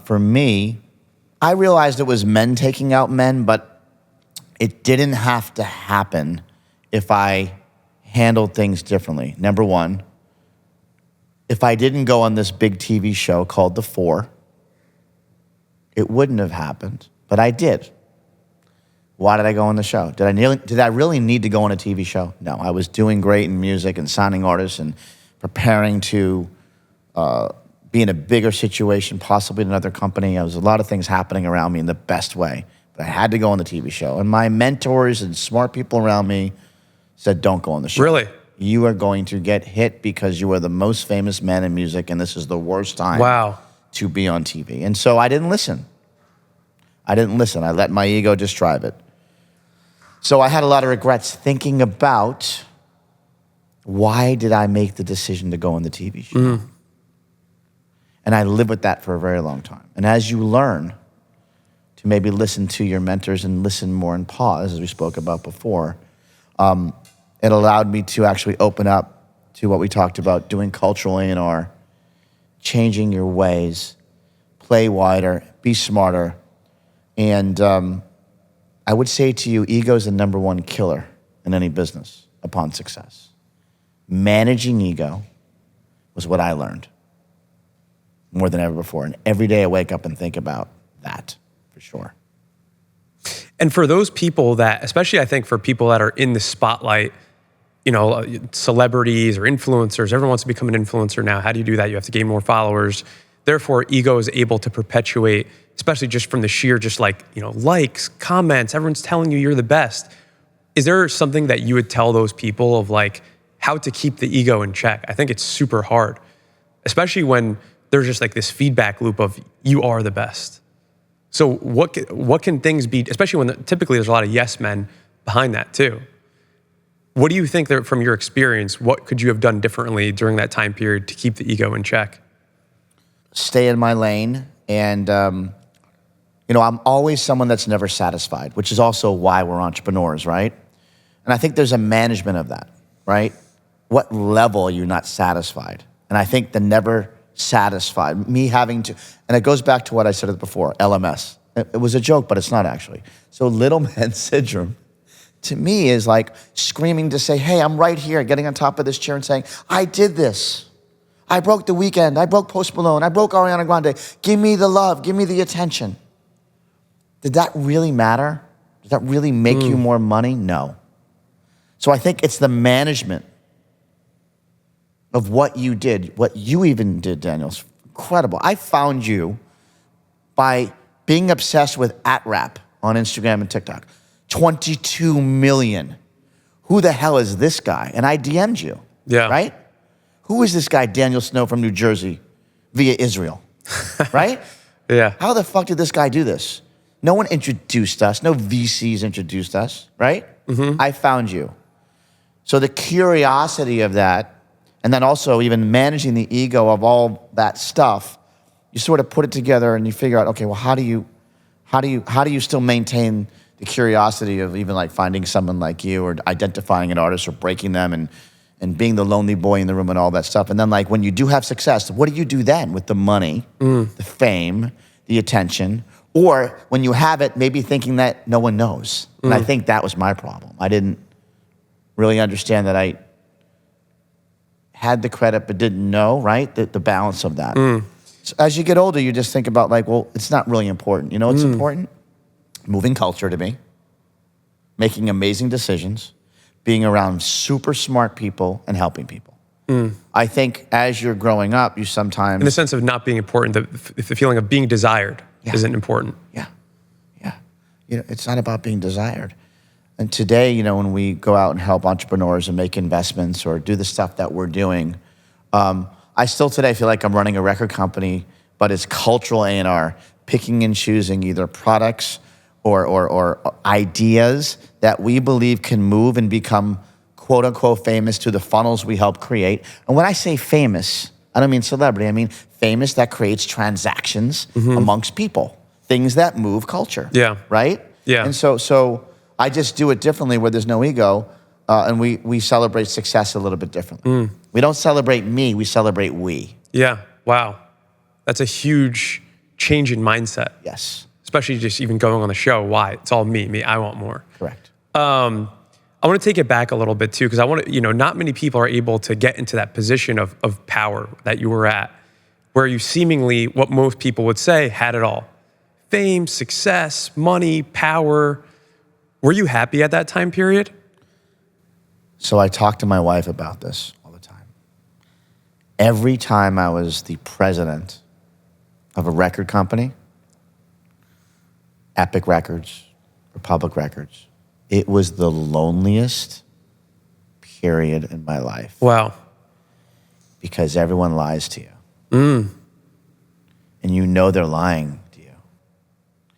for me, I realized it was men taking out men, but it didn't have to happen if I handled things differently. Number one, if I didn't go on this big TV show called The Four, it wouldn't have happened, but I did. Why did I go on the show? Did I really need to go on a TV show? No, I was doing great in music and signing artists and preparing to be in a bigger situation, possibly in another company. There was a lot of things happening around me in the best way, but I had to go on the TV show. And my mentors and smart people around me said, don't go on the show. Really? you are going to get hit because you are the most famous man in music, and this is the worst time Wow. to be on TV. And so I didn't listen. I let my ego just drive it. So I had a lot of regrets thinking about, why did I make the decision to go on the TV show? And I lived with that for a very long time. And as you learn to maybe listen to your mentors and listen more and pause, as we spoke about before, it allowed me to actually open up to what we talked about, doing cultural A&R, changing your ways, play wider, be smarter. And I would say to you, ego is the number one killer in any business upon success. Managing ego was what I learned more than ever before. And every day I wake up and think about that, for sure. And for those people that, especially I think for people that are in the spotlight, you know, celebrities or influencers, everyone wants to become an influencer now. How do you do that? You have to gain more followers. Therefore, ego is able to perpetuate, especially just from the sheer, just like, you know, likes, comments, everyone's telling you you're the best. Is there something that you would tell those people of like how to keep the ego in check? I think it's super hard, especially when there's just like this feedback loop of you are the best. So what can things be, especially when typically there's a lot of yes men behind that too. What do you think that from your experience, what could you have done differently during that time period to keep the ego in check? Stay in my lane. And, you know, I'm always someone that's never satisfied, which is also why we're entrepreneurs, right? And I think there's a management of that, right? What level are you not satisfied? And I think the never satisfied, me having to, and it goes back to what I said before, LMS. It was a joke, but it's not actually. So little man syndrome, to me, is like screaming to say, hey, I'm right here, getting on top of this chair and saying, I did this. I broke The Weeknd. I broke Post Malone. I broke Ariana Grande. Give me the love. Give me the attention. Did that really matter? Did that really make you more money? No. So I think it's the management of what you did, what you even did, Daniel. It's incredible. I found you by being obsessed with @rap on Instagram and TikTok. 22 million. Who the hell is this guy? And I DM'd you, right? Who is this guy, Daniel Snow from New Jersey, via Israel, right? Yeah. How the fuck did this guy do this? No one introduced us. No VCs introduced us, right? I found you. So the curiosity of that, and then also even managing the ego of all that stuff, you sort of put it together and you figure out, okay, well, how do you still maintain the curiosity of even like finding someone like you or identifying an artist or breaking them and being the lonely boy in the room and all that stuff. And then like when you do have success, what do you do then with the money, the fame, the attention, or when you have it, maybe thinking that no one knows. And I think that was my problem. I didn't really understand that I had the credit but didn't know, right? The balance of that. So as you get older, you just think about like, well, it's not really important. You know what's important? Moving culture to me, making amazing decisions, being around super smart people and helping people. I think as you're growing up, you sometimes... In the sense of not being important, the feeling of being desired isn't important. Yeah. You know, it's not about being desired. And today, you know, when we go out and help entrepreneurs and make investments or do the stuff that we're doing, I still today feel like I'm running a record company, but it's cultural A&R, picking and choosing either products or ideas that we believe can move and become quote unquote famous to the funnels we help create. And when I say famous, I don't mean celebrity, I mean famous that creates transactions amongst people, things that move culture. Yeah. Right? Yeah. And so I just do it differently where there's no ego, and we celebrate success a little bit differently. We don't celebrate me, we celebrate we. Yeah. Wow. That's a huge change in mindset. Yes. Especially just even going on the show. Why? It's all me, I want more. Correct. I want to take it back a little bit too, because I want to, you know, not many people are able to get into that position of power that you were at, where you seemingly, what most people would say, had it all. Fame, success, money, power. Were you happy at that time period? So I talk to my wife about this all the time. Every time I was the president of a record company, Epic Records, Republic Records, it was the loneliest period in my life. Wow. Because everyone lies to you. And you know they're lying to you.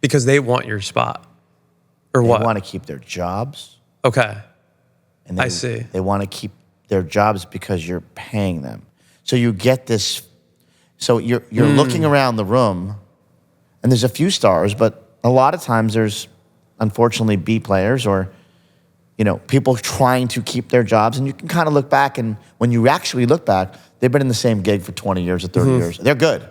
Because they want your spot. Or They what? want to keep their jobs. Okay. And I see. They want to keep their jobs because you're paying them. So you get this. So you're looking around the room, and there's a few stars, but a lot of times there's, unfortunately, B players or, people trying to keep their jobs. And you can kind of look back, and when you actually look back, they've been in the same gig for 20 years or 30 years. They're good.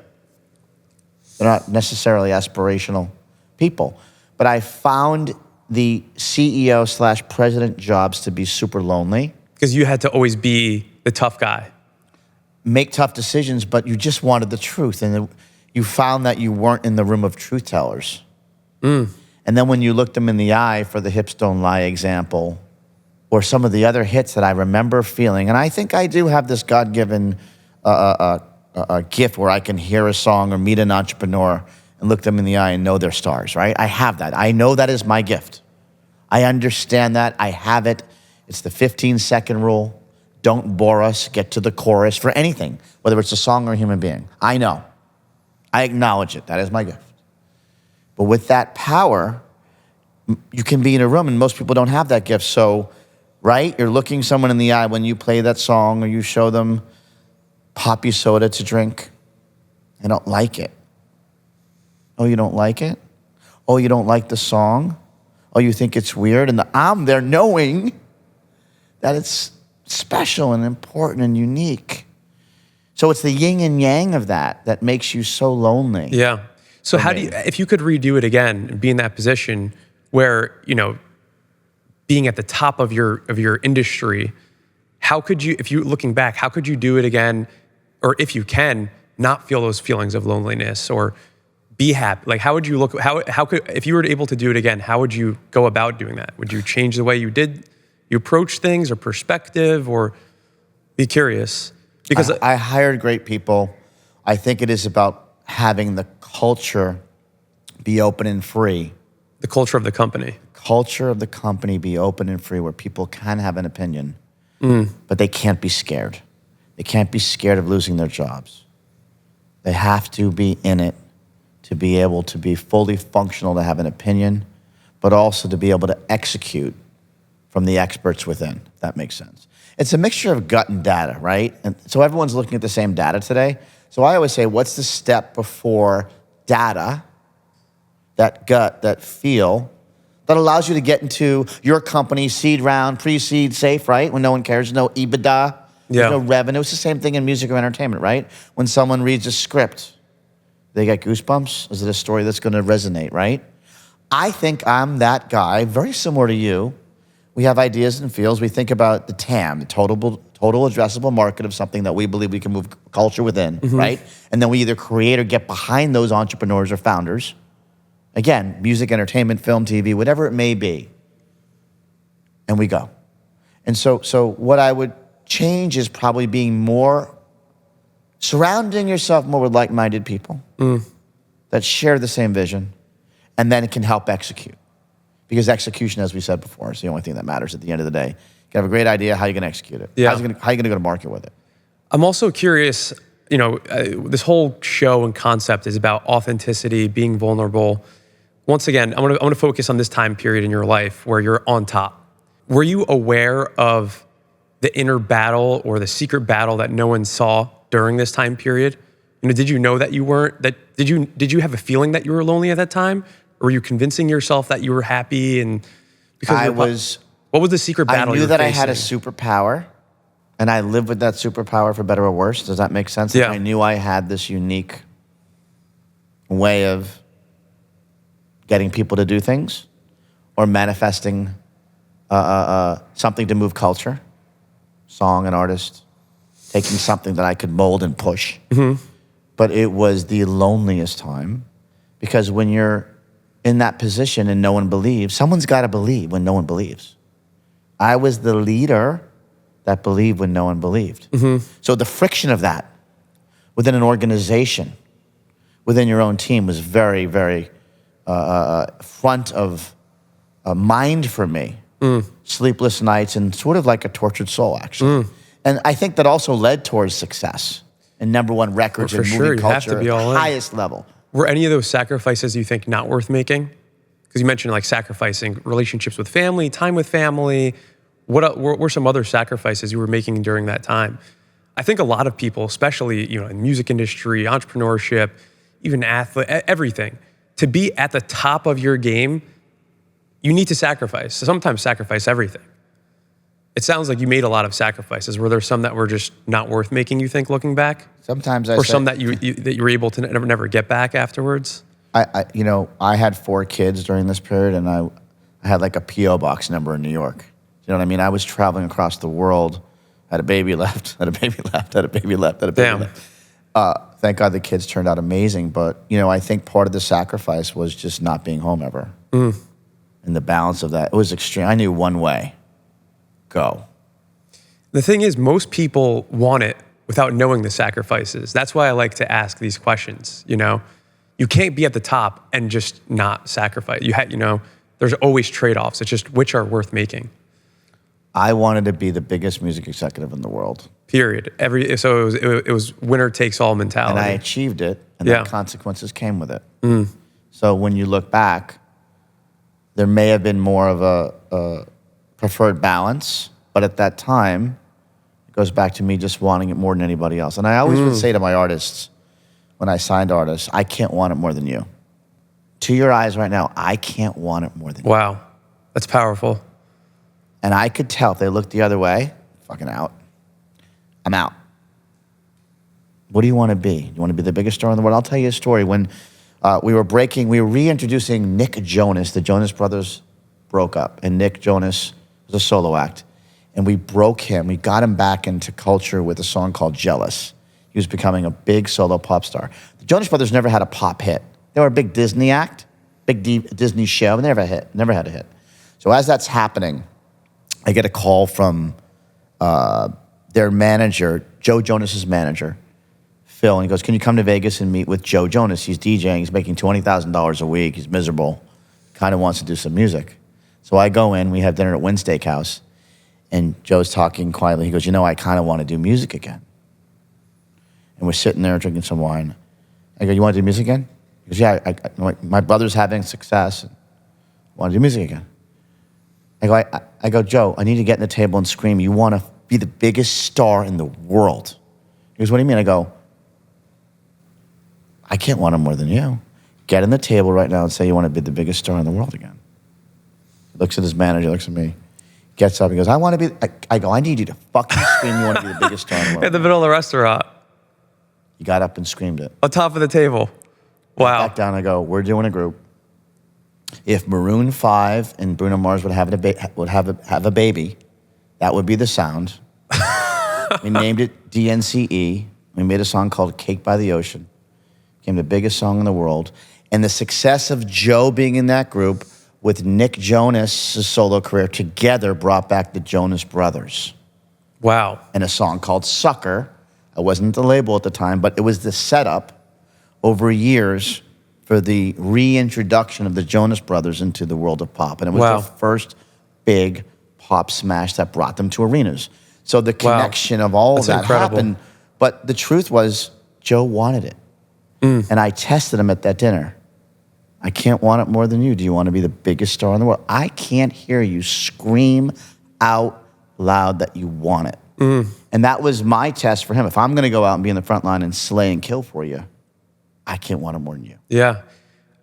They're not necessarily aspirational people. But I found the CEO/president jobs to be super lonely. Because you had to always be the tough guy. Make tough decisions, but you just wanted the truth. And you found that you weren't in the room of truth tellers. And then when you looked them in the eye, for the Hips Don't Lie example, or some of the other hits that I remember feeling, and I think I do have this God-given gift where I can hear a song or meet an entrepreneur and look them in the eye and know they're stars, right? I have that. I know that is my gift. I understand that. I have it. It's the 15-second rule. Don't bore us. Get to the chorus for anything, whether it's a song or a human being. I know. I acknowledge it. That is my gift. But with that power, you can be in a room, and most people don't have that gift. So, right? You're looking someone in the eye when you play that song or you show them poppy soda to drink. They don't like it. Oh, you don't like it? Oh, you don't like the song? Oh, you think it's weird? And I'm there knowing that it's special and important and unique. So it's the yin and yang of that makes you so lonely. Yeah. So how do you, if you could redo it again and be in that position where, being at the top of your industry, how could you, if you looking back, how could you do it again? Or if you can, not feel those feelings of loneliness or be happy? Like, how would you look, how could, if you were able to do it again, how would you go about doing that? Would you change the way you approach things or perspective, or be curious? Because I hired great people. I think it is about having the culture be open and free. the culture of the company. Culture of the company be open and free, where people can have an opinion, but they can't be scared. They can't be scared of losing their jobs. They have to be in it to be able to be fully functional, to have an opinion, but also to be able to execute from the experts within, if that makes sense. It's a mixture of gut and data, right? And so everyone's looking at the same data today. So I always say, what's the step before data, that gut, that feel, that allows you to get into your company, seed round, pre-seed, safe, right? When no one cares, no EBITDA, there's no revenue. It's the same thing in music or entertainment, right? When someone reads a script, they get goosebumps. Is it a story that's going to resonate, right? I think I'm that guy, very similar to you. We have ideas and feels. We think about the TAM, the total addressable market of something that we believe we can move culture within, right? And then we either create or get behind those entrepreneurs or founders. Again, music, entertainment, film, TV, whatever it may be. And we go. And so what I would change is probably being more, surrounding yourself more with like-minded people that share the same vision, and then it can help execute. Because execution, as we said before, is the only thing that matters at the end of the day. You can have a great idea, how are you going to execute it? Yeah. How are you going to go to market with it? I'm also curious, this whole show and concept is about authenticity, being vulnerable. Once again, I want to focus on this time period in your life where you're on top. Were you aware of the inner battle or the secret battle that no one saw during this time period? Did you know that you weren't, did you have a feeling that you were lonely at that time? Or were you convincing yourself that you were happy? And because what was the secret battle? I knew that I had a superpower, and I lived with that superpower for better or worse. Does that make sense? Yeah. I knew I had this unique way of getting people to do things or manifesting something to move culture, song, an artist, taking something that I could mold and push. But it was the loneliest time, because when you're in that position and no one believes, someone's got to believe when no one believes. I was the leader that believed when no one believed. So the friction of that within an organization, within your own team, was very, very front of mind for me. sleepless nights, and sort of like a tortured soul, actually. And I think that also led towards success and #1 records and movie culture at the highest level. Were any of those sacrifices you think not worth making? Because you mentioned like sacrificing relationships with family, time with family. What were some other sacrifices you were making during that time? I think a lot of people, especially in music industry, entrepreneurship, even athlete, everything, to be at the top of your game, you need to sacrifice. Sometimes sacrifice everything. It sounds like you made a lot of sacrifices. Were there some that were just not worth making, you think, looking back? Sometimes or some that you were able to never get back afterwards? I had 4 kids during this period, and I had like a P.O. box number in New York. You know what I mean? I was traveling across the world, had a baby left, had a baby left, had a baby left, had a baby left. Thank God the kids turned out amazing, but I think part of the sacrifice was just not being home ever. And the balance of that, it was extreme. I knew one way, go. The thing is, most people want it without knowing the sacrifices. That's why I like to ask these questions, You can't be at the top and just not sacrifice. There's always trade-offs. It's just which are worth making. I wanted to be the biggest music executive in the world. Period. So it was winner takes all mentality. And I achieved it, and the consequences came with it. So when you look back, there may have been more of a preferred balance, but at that time, it goes back to me just wanting it more than anybody else. And I always would say to my artists, when I signed artists, I can't want it more than you. To your eyes right now, I can't want it more than you. Wow, that's powerful. And I could tell if they looked the other way, fucking out. I'm out. What do you want to be? You want to be the biggest star in the world? I'll tell you a story. When we were reintroducing Nick Jonas. The Jonas Brothers broke up, and Nick Jonas was a solo act. And we broke him. We got him back into culture with a song called Jealous. He was becoming a big solo pop star. The Jonas Brothers never had a pop hit. They were a big Disney act, big Disney show, and never had a hit. So as that's happening, I get a call from their manager, Joe Jonas's manager, Phil, and he goes, "Can you come to Vegas and meet with Joe Jonas? He's DJing. He's making $20,000 a week. He's miserable. Kind of wants to do some music." So I go in. We have dinner at Wynn Steakhouse, and Joe's talking quietly. He goes, "I kind of want to do music again." And we're sitting there drinking some wine. I go, "You want to do music again?" He goes, "Yeah, my brother's having success. And I want to do music again." I go, "Joe, I need to get in the table and scream, you want to be the biggest star in the world." He goes, "What do you mean?" I go, "I can't want it more than you. Get in the table right now and say you want to be the biggest star in the world again." He looks at his manager, looks at me, gets up, he goes, "I want to be," I go, "I need you to fucking scream you want to be the biggest star in the world." In the middle of the restaurant. He got up and screamed it. On top of the table. Wow. I back down, I go, "We're doing a group. If Maroon 5 and Bruno Mars would have a baby, that would be the sound." We named it DNCE. We made a song called Cake by the Ocean. Became the biggest song in the world. And the success of Joe being in that group with Nick Jonas' solo career together brought back the Jonas Brothers. Wow. And a song called Sucker. I wasn't at the label at the time, but it was the setup over years for the reintroduction of the Jonas Brothers into the world of pop. And it was the first big pop smash that brought them to arenas. So the connection of all of that happened. But the truth was, Joe wanted it. And I tested him at that dinner. "I can't want it more than you. Do you want to be the biggest star in the world? I can't hear you scream out loud that you want it." And that was my test for him. If I'm going to go out and be in the front line and slay and kill for you, I can't want it more than you. Yeah.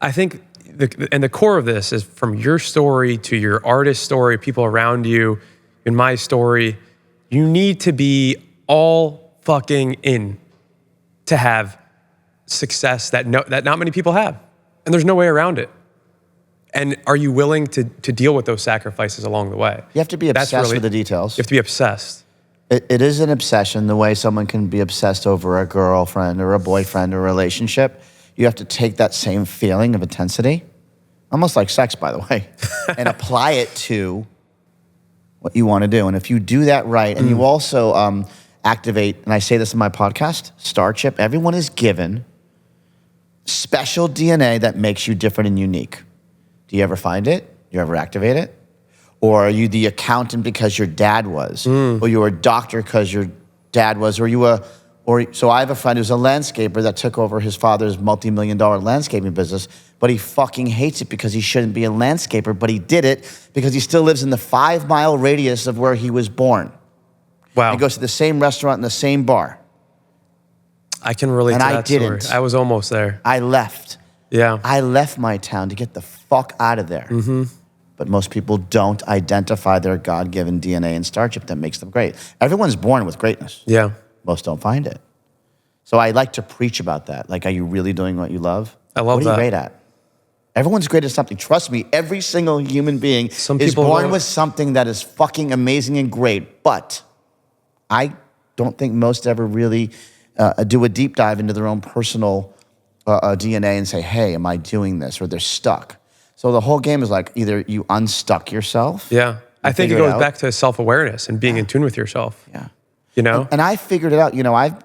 I think the core of this is from your story to your artist story, people around you, in my story, you need to be all fucking in to have success that not many people have. And there's no way around it. And are you willing to deal with those sacrifices along the way? You have to be obsessed with the details. You have to be obsessed. It is an obsession, the way someone can be obsessed over a girlfriend or a boyfriend or a relationship. You have to take that same feeling of intensity, almost like sex, by the way, and apply it to what you want to do. And if you do that right, and you also activate, and I say this in my podcast, Star Chip, everyone is given special DNA that makes you different and unique. Do you ever find it? Do you ever activate it? Or are you the accountant because your dad was? Or you were a doctor because your dad was? So I have a friend who's a landscaper that took over his father's multi-million-dollar landscaping business, but he fucking hates it because he shouldn't be a landscaper, but he did it because he still lives in the 5-mile radius of where he was born. Wow. He goes to the same restaurant and the same bar. I can relate to that didn't. story. I was almost there. I left. Yeah. I left my town to get the fuck out of there. But most people don't identify their God-given DNA and starship that makes them great. Everyone's born with greatness. Yeah. Most don't find it. So I like to preach about that. Like, are you really doing what you love? I love that. What are you great at? Everyone's great at something. Trust me, every single human being is born with something that is fucking amazing and great. But I don't think most ever really do a deep dive into their own personal DNA and say, hey, am I doing this? Or they're stuck. So the whole game is like either you unstuck yourself. Yeah. I think it goes back to self-awareness and being in tune with yourself. Yeah. You know? And I figured it out. You know, I've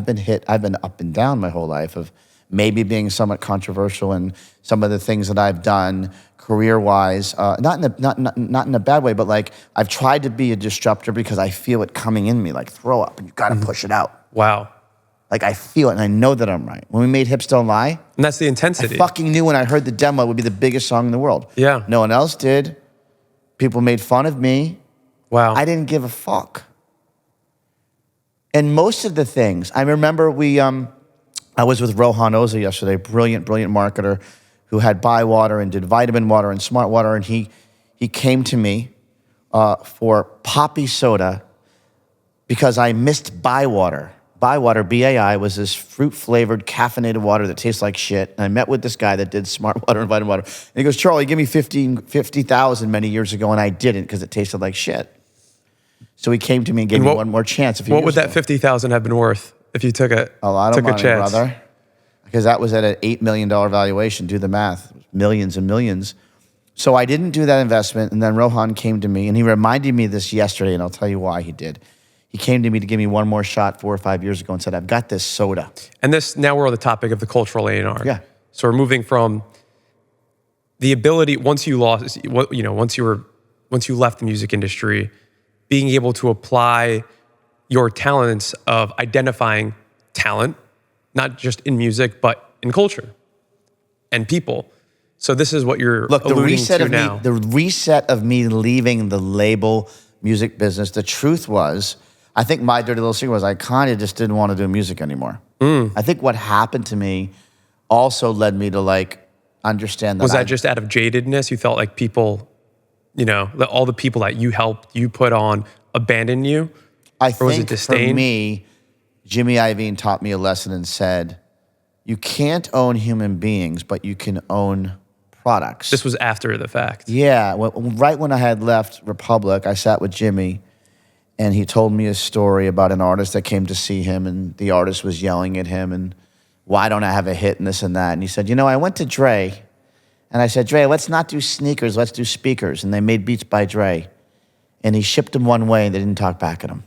been up and down my whole life of maybe being somewhat controversial in some of the things that I've done career-wise, not in a bad way, but like I've tried to be a disruptor because I feel it coming in me, like throw up, and you got to push it out. Wow. Like I feel it, and I know that I'm right. When we made Hips Don't Lie, And that's the intensity. I fucking knew when I heard the demo it would be the biggest song in the world. Yeah. No one else did. People made fun of me. Wow. I didn't give a fuck. And most of the things, I remember I was with Rohan Oza yesterday, brilliant marketer who had Buy Water and did Vitamin Water and Smart Water, and he came to me for Poppy Soda because I missed Buy Water. Buy Water, B-A-I, was this fruit-flavored, caffeinated water that tastes like shit. And I met with this guy that did Smart Water and Vitamin Water. And he goes, Charlie, give me 50,000 many years ago, and I didn't because it tasted like shit. So he came to me and gave me one more chance. What would that 50,000 have been worth if you took a lot of money, chance? Brother? Because that was at an $8 million valuation. Do the math. Millions and millions. So I didn't do that investment. And then Rohan came to me, and he reminded me of this yesterday, and I'll tell you why he did. He came to me to give me one more shot 4 or 5 years ago and said, I've got this soda. And now we're on the topic of the cultural A&R. Yeah. So we're moving from the ability, once you left the music industry, being able to apply your talents of identifying talent, not just in music, but in culture and people. So this is what you're alluding to now. The reset of me leaving the label music business, the truth was, I think my dirty little secret was I kind of just didn't want to do music anymore. I think what happened to me also led me to like understand that. Was that just out of jadedness? You felt like people, all the people that you helped, you put on, abandoned you? I or was it think disdain? For me, Jimmy Iovine taught me a lesson and said, you can't own human beings, but you can own products. This was after the fact. Yeah, right when I had left Republic, I sat with Jimmy, and he told me a story about an artist that came to see him, and the artist was yelling at him, and why don't I have a hit and this and that? And he said, I went to Dre, and I said, Dre, let's not do sneakers, let's do speakers. And they made Beats by Dre. And he shipped them one way, and they didn't talk back at him.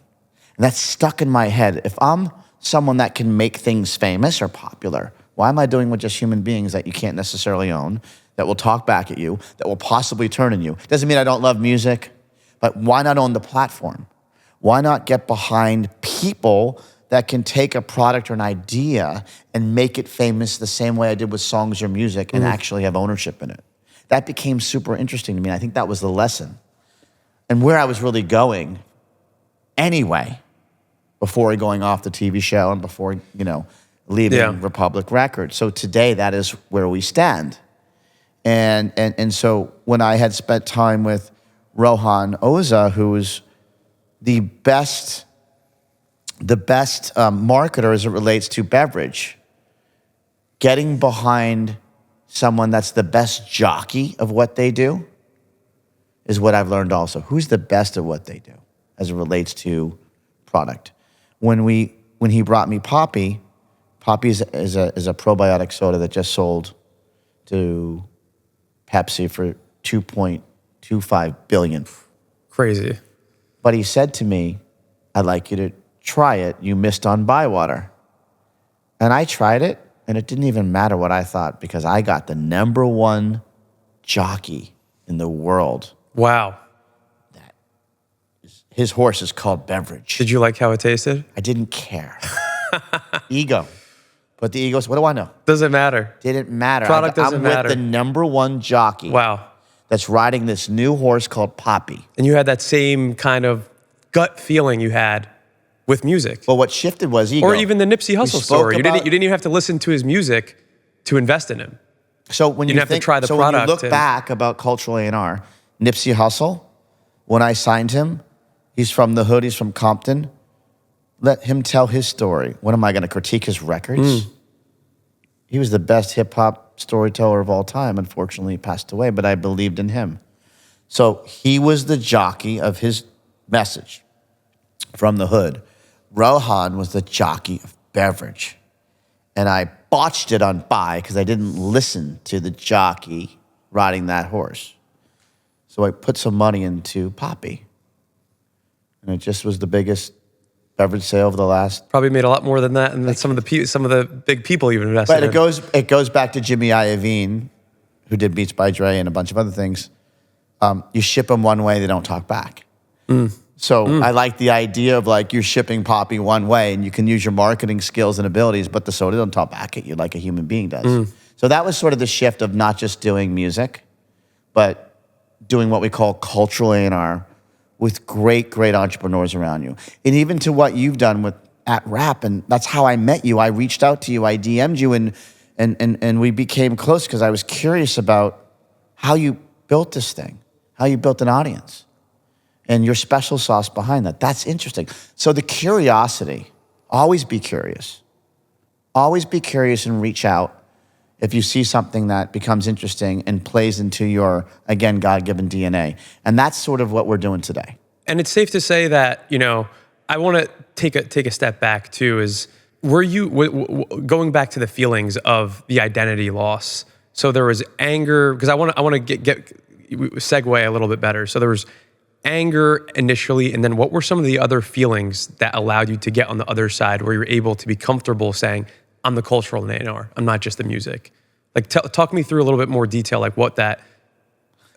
And that's stuck in my head. If I'm someone that can make things famous or popular, why am I doing with just human beings that you can't necessarily own, that will talk back at you, that will possibly turn on you? Doesn't mean I don't love music, but why not own the platform? Why not get behind people that can take a product or an idea and make it famous the same way I did with songs or music and actually have ownership in it? That became super interesting to me. I think that was the lesson. And where I was really going anyway, before going off the TV show and before, leaving Republic Records. So today, that is where we stand. And so when I had spent time with Rohan Oza, who was the best marketer as it relates to beverage, getting behind someone that's the best jockey of what they do is what I've learned also. Who's the best at what they do as it relates to product? When he brought me Poppy is a probiotic soda that just sold to Pepsi for $2.25 billion. Crazy. But he said to me, I'd like you to try it. You missed on Buy Water. And I tried it, and it didn't even matter what I thought because I got the #1 jockey in the world. Wow. His horse is called Beverage. Did you like how it tasted? I didn't care. Ego. But the egos, what do I know? Doesn't matter. Didn't matter. Product doesn't matter. I'm with the number one jockey. Wow. That's riding this new horse called Poppy. And you had that same kind of gut feeling you had with music. Well, what shifted was ego. Or even the Nipsey Hussle story. You didn't even have to listen to his music to invest in him. So when you didn't have to try the when product you look and- back about cultural A&R, Nipsey Hussle, when I signed him, he's from the hood, he's from Compton. Let him tell his story. What am I going to critique his records? He was the best hip hop storyteller of all time. Unfortunately, he passed away, but I believed in him. So he was the jockey of his message from the hood. Rohan was the jockey of Beverage. And I botched it on buy because I didn't listen to the jockey riding that horse. So I put some money into Poppy. And it just was the biggest beverage sale of the last. Probably made a lot more than that, and then some of the big people even invested But in. it goes back to Jimmy Iovine, who did Beats by Dre and a bunch of other things. You ship them one way, they don't talk back. So I like the idea of like you're shipping Poppy one way, and you can use your marketing skills and abilities, but the soda don't talk back at you like a human being does. So that was sort of the shift of not just doing music, but doing what we call cultural A&R with great entrepreneurs around you. And even to what you've done with at Rap, and that's how I met you. I reached out to you, I DM'd you, and we became close because I was curious about how you built this thing, how you built an audience, and your special sauce behind that. That's interesting. So the curiosity, always be curious. Always be curious and reach out if you see something that becomes interesting and plays into your, again, God-given DNA. And that's sort of what we're doing today. And it's safe to say that, I want to take a step back too, is were you, going back to the feelings of the identity loss. So there was anger, because I want to get segue a little bit better. So there was anger initially, and then what were some of the other feelings that allowed you to get on the other side where you're able to be comfortable saying, I'm the cultural A&R, I'm not just the music? Like, talk me through a little bit more detail, like what that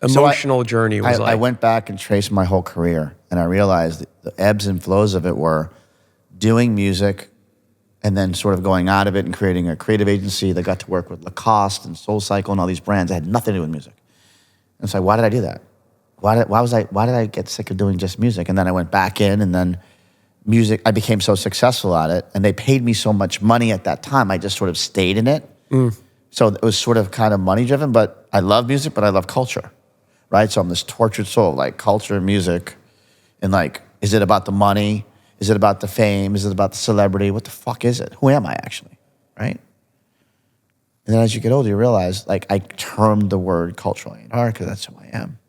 emotional journey was like. I went back and traced my whole career, and I realized that the ebbs and flows of it were doing music and then sort of going out of it and creating a creative agency that got to work with Lacoste and SoulCycle and all these brands that had nothing to do with music. And so why did I do that? Why did I get sick of doing just music? And then I went back in, and then music, I became so successful at it, and they paid me so much money at that time, I just sort of stayed in it. So it was sort of kind of money driven, but I love music, but I love culture, right? So I'm this tortured soul, like culture, music, and like, is it about the money? Is it about the fame? Is it about the celebrity? What the fuck is it? Who am I actually, right? And then as you get older, you realize, like, I termed the word cultural A&R because that's who I am.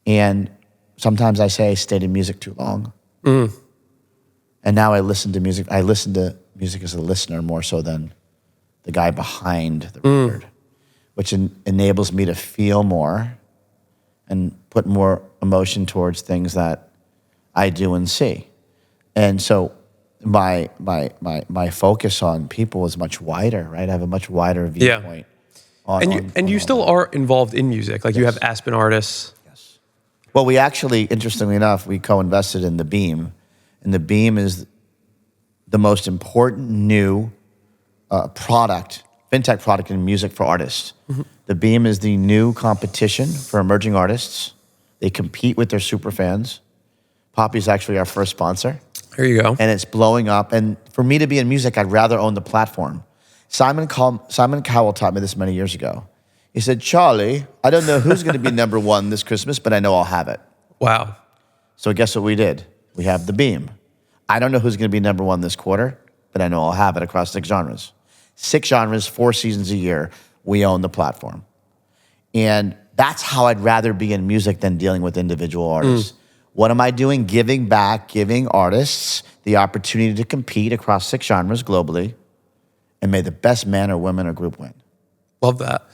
And sometimes I say I stayed in music too long. And now I listen to music. I listen to music as a listener more so than the guy behind the record, which enables me to feel more and put more emotion towards things that I do and see. And so my focus on people is much wider, right? I have a much wider viewpoint. And you still are involved in music. Like, you have Aspen Artists. Yes. Well, we actually, interestingly enough, we co-invested in The Beam. And The Beam is the most important new fintech product in music for artists. The Beam is the new competition for emerging artists. They compete with their super fans. Poppy's actually our first sponsor. There you go. And it's blowing up. And for me to be in music, I'd rather own the platform. Simon Cowell taught me this many years ago. He said, Charlie, I don't know who's going to be number one this Christmas, but I know I'll have it. Wow. So guess what we did? We have The Beam. I don't know who's going to be number one this quarter, but I know I'll have it across 6 genres. 6 genres, 4 seasons a year. We own the platform. And that's how I'd rather be in music than dealing with individual artists. What am I doing? Giving back, giving artists the opportunity to compete across 6 genres globally, and may the best man or woman or group win. Love that.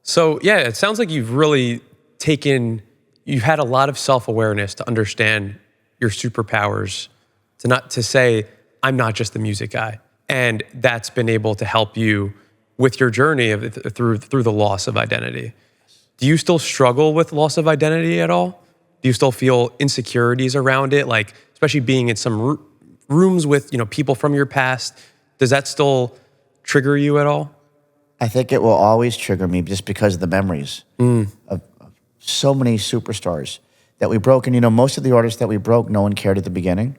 So yeah, it sounds like you've really you've had a lot of self-awareness to understand your superpowers, to say, I'm not just the music guy. And that's been able to help you with your journey through the loss of identity. Do you still struggle with loss of identity at all? Do you still feel insecurities around it? Like, especially being in some rooms with, people from your past, does that still trigger you at all? I think it will always trigger me just because of the memories of so many superstars that we broke. And, most of the artists that we broke, no one cared at the beginning.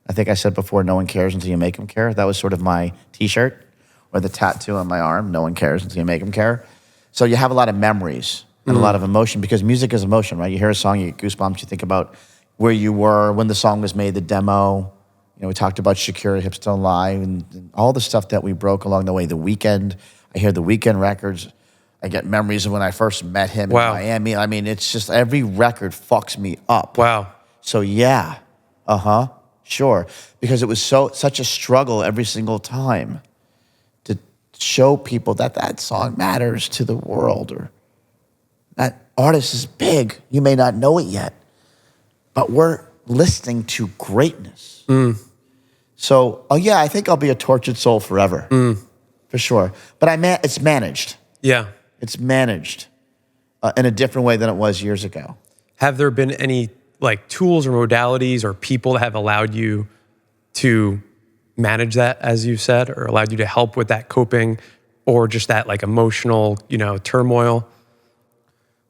I think I said before, no one cares until you make them care. That was sort of my T-shirt or the tattoo on my arm. No one cares until you make them care. So you have a lot of memories and a lot of emotion because music is emotion, right? You hear a song, you get goosebumps. You think about where you were when the song was made, the demo. We talked about Shakira, Hips Don't Lie, and all the stuff that we broke along the way. The Weeknd, I hear the Weeknd records. I get memories of when I first met him in Miami. I mean, it's just every record fucks me up. Wow. So yeah, sure. Because it was such a struggle every single time to show people that song matters to the world or that artist is big. You may not know it yet, but we're listening to greatness. So, I think I'll be a tortured soul forever, for sure. But it's managed. Yeah. It's managed in a different way than it was years ago. Have there been any tools or modalities or people that have allowed you to manage that, as you said, or allowed you to help with that coping or just that emotional, turmoil?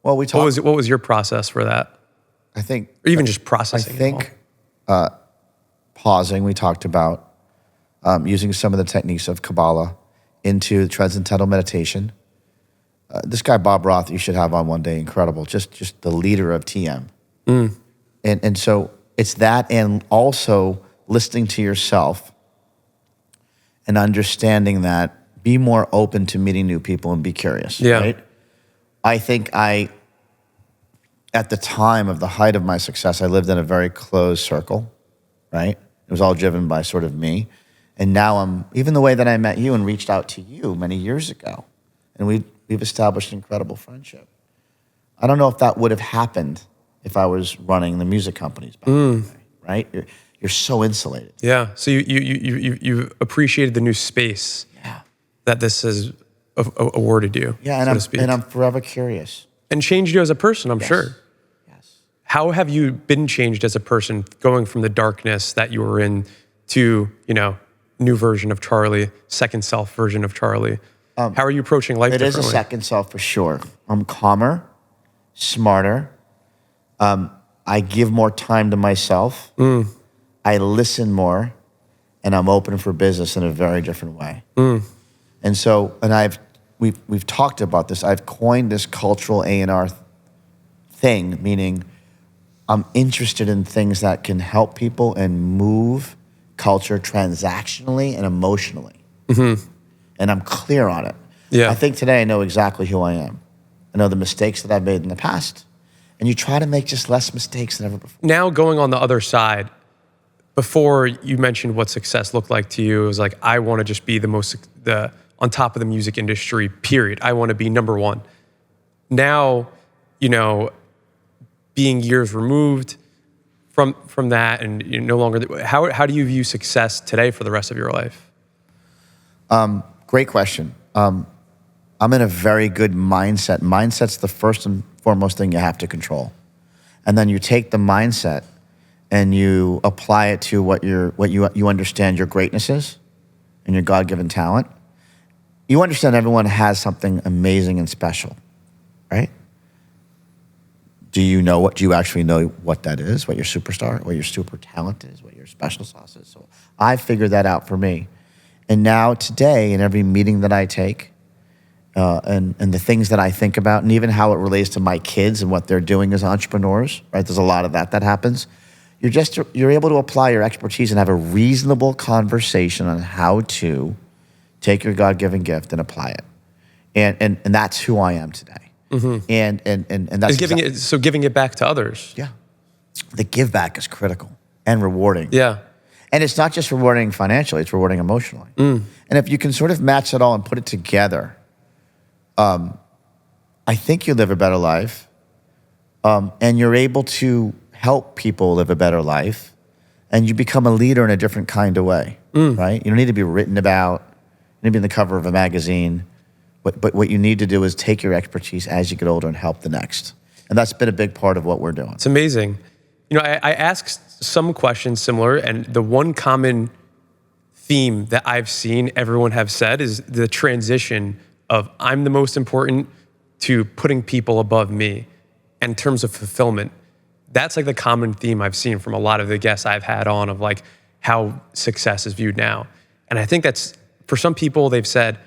Well, we talked. What was your process for that? I think, or even just processing. I think pausing. We talked about using some of the techniques of Kabbalah into transcendental meditation. This guy Bob Roth, you should have on one day. Incredible, just the leader of TM. And so it's that, and also listening to yourself and understanding that. Be more open to meeting new people and be curious. Yeah. Right? I think at the time of the height of my success, I lived in a very closed circle, right? It was all driven by sort of me. And now even the way that I met you and reached out to you many years ago, and we've established an incredible friendship. I don't know if that would have happened if I was running the music companies back in the day, right? You're so insulated. Yeah, so you appreciated the new space that this has awarded you, so to speak. And I'm forever curious. And changed you as a person, I'm sure. Yes. How have you been changed as a person, going from the darkness that you were in to, new version of Charlie, second self version of Charlie? How are you approaching life differently? It is a second self for sure. I'm calmer, smarter. I give more time to myself. I listen more, and I'm open for business in a very different way. And so, we've talked about this. I've coined this cultural A&R thing, meaning I'm interested in things that can help people and move culture transactionally and emotionally. And I'm clear on it. Yeah. I think today I know exactly who I am. I know the mistakes that I've made in the past. And you try to make just less mistakes than ever before. Now going on the other side, before you mentioned what success looked like to you, it was like, I want to just be on top of the music industry, period. I want to be number one. Now, being years removed from that and you're no longer, how do you view success today for the rest of your life? Great question. I'm in a very good mindset. Mindset's the first and foremost thing you have to control. And then you take the mindset and you apply it to what you understand your greatness is and your God-given talent. You understand everyone has something amazing and special, right? Do you actually know what that is, what your superstar, what your super talent is, what your special sauce is? So I figured that out for me. And now today, in every meeting that I take, and the things that I think about, and even how it relates to my kids and what they're doing as entrepreneurs, right? There's a lot of that happens. You're able to apply your expertise and have a reasonable conversation on how to take your God-given gift and apply it. And that's who I am today. And that's giving it back to others. Yeah. The give back is critical and rewarding. Yeah. And it's not just rewarding financially, it's rewarding emotionally. And if you can sort of match it all and put it together, I think you live a better life. And you're able to help people live a better life. And you become a leader in a different kind of way, right? You don't need to be written about. You need to be on the cover of a magazine. But what you need to do is take your expertise as you get older and help the next. And that's been a big part of what we're doing. It's amazing. I asked some questions similar, and the one common theme that I've seen everyone have said is the transition of I'm the most important to putting people above me in terms of fulfillment. That's like the common theme I've seen from a lot of the guests I've had on of like how success is viewed now. And I think that's, for some people, they've said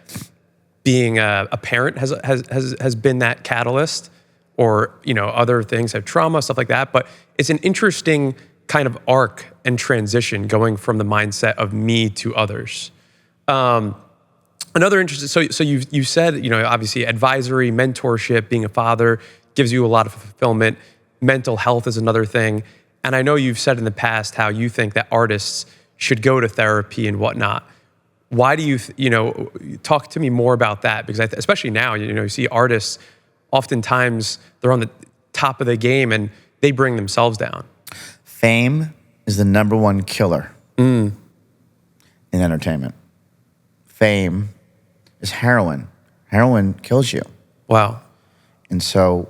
being a parent has been that catalyst, or other things have trauma, stuff like that. But it's an interesting kind of arc and transition going from the mindset of me to others. Another interesting, so you said, obviously advisory, mentorship, being a father gives you a lot of fulfillment. Mental health is another thing. And I know you've said in the past how you think that artists should go to therapy and whatnot. Why do you, talk to me more about that? Because especially now, you see artists, oftentimes they're on the top of the game and they bring themselves down. Fame is the #1 killer in entertainment. Fame is heroin. Heroin kills you. Wow. And so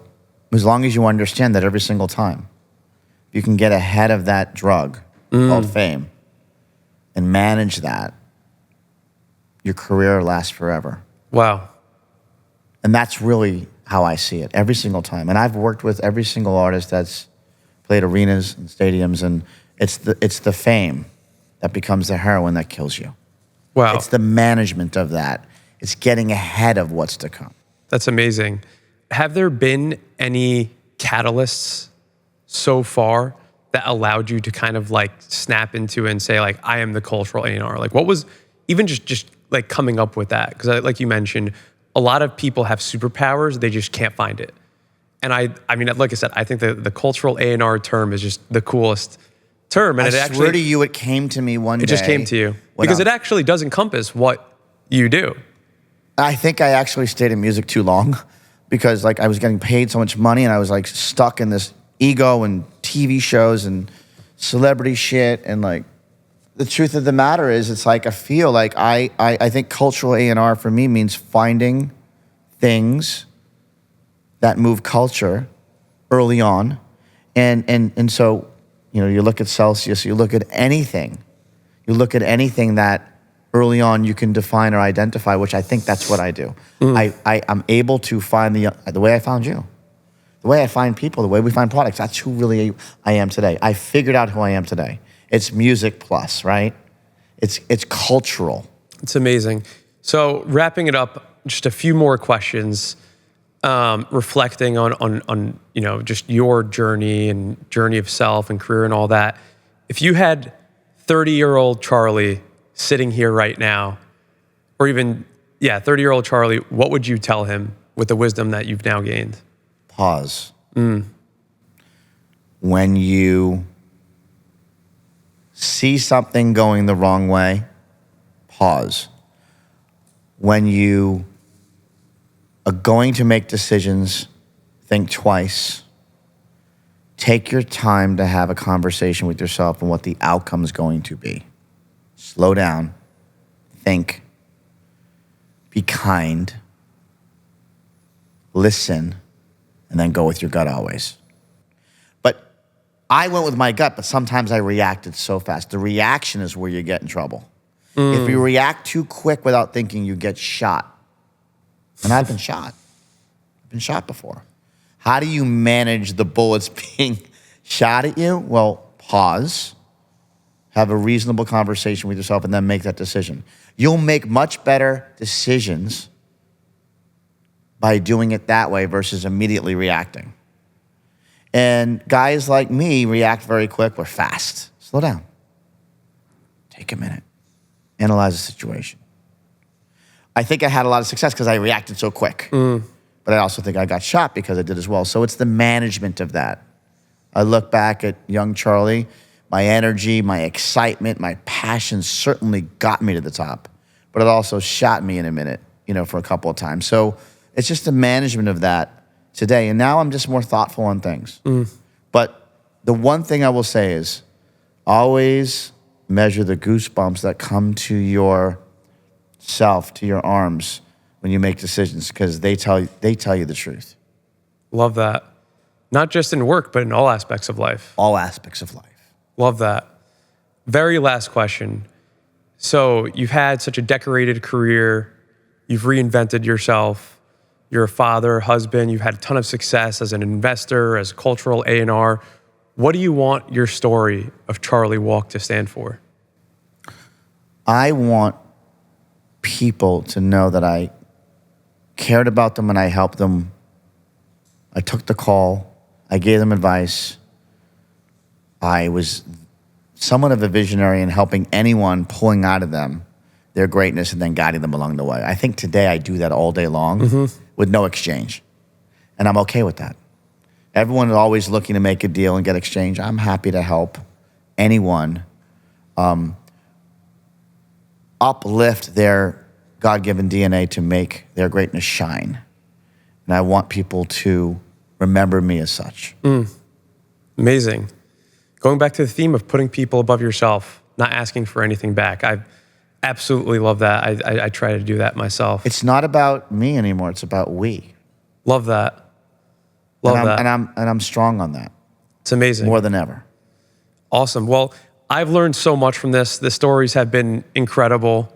as long as you understand that every single time, you can get ahead of that drug called fame and manage that, your career lasts forever. Wow. And that's really how I see it every single time. And I've worked with every single artist that's played arenas and stadiums, and it's the fame that becomes the heroin that kills you. Wow. It's the management of that. It's getting ahead of what's to come. That's amazing. Have there been any catalysts so far that allowed you to kind of like snap into it and say like, I am the cultural A&R? Like what was even just like coming up with that? Because like you mentioned, a lot of people have superpowers, they just can't find it. And I mean, like I said, I think the cultural A&R term is just the coolest term. And I swear to you, it came to me one day. It just came to you. Because it actually does encompass what you do. I think I actually stayed in music too long because like I was getting paid so much money and I was like stuck in this ego and TV shows and celebrity shit. And like the truth of the matter is it's like I feel like I think cultural A&R for me means finding things that move culture early on. And so, you look at Celsius, you look at anything that early on you can define or identify, which I think that's what I do. I'm able to find the way I found you, the way I find people, the way we find products. That's who really I am today. I figured out who I am today. It's music plus, right? It's cultural. It's amazing. So wrapping it up, just a few more questions, reflecting on just your journey and journey of self and career and all that. If you had 30-year-old Charlie sitting here right now, or even, 30-year-old Charlie, what would you tell him with the wisdom that you've now gained? Pause. When you see something going the wrong way, pause. When you are going to make decisions, think twice. Take your time to have a conversation with yourself and what the outcome is going to be. Slow down, think, be kind, listen, and then go with your gut always. But I went with my gut, but sometimes I reacted so fast. The reaction is where you get in trouble. If you react too quick without thinking, you get shot. And I've been shot. I've been shot before. How do you manage the bullets being shot at you? Well, pause, have a reasonable conversation with yourself, and then make that decision. You'll make much better decisions by doing it that way versus immediately reacting. And guys like me react very quick. We're fast. Slow down. Take a minute. Analyze the situation. I think I had a lot of success because I reacted so quick. But I also think I got shot because I did as well. So it's the management of that. I look back at young Charlie, my energy, my excitement, my passion certainly got me to the top. But it also shot me in a minute, for a couple of times. So it's just the management of that today. And now I'm just more thoughtful on things. But the one thing I will say is always measure the goosebumps that come to your self, to your arms when you make decisions, because they tell you the truth. Love that. Not just in work, but in all aspects of life. All aspects of life. Love that. Very last question. So you've had such a decorated career. You've reinvented yourself. You're a father, husband. You've had a ton of success as an investor, as cultural A&R. What do you want your story of Charlie Walk to stand for? I want people to know that I cared about them and I helped them. I took the call. I gave them advice. I was somewhat of a visionary in helping anyone, pulling out of them their greatness and then guiding them along the way. I think today I do that all day long with no exchange. And I'm okay with that. Everyone is always looking to make a deal and get exchange. I'm happy to help anyone uplift their God-given DNA to make their greatness shine. And I want people to remember me as such. Amazing. Going back to the theme of putting people above yourself, not asking for anything back. I absolutely love that. I try to do that myself. It's not about me anymore. It's about we. Love that. Love that. And I'm strong on that. It's amazing. More than ever. Awesome. Well, I've learned so much from this. The stories have been incredible.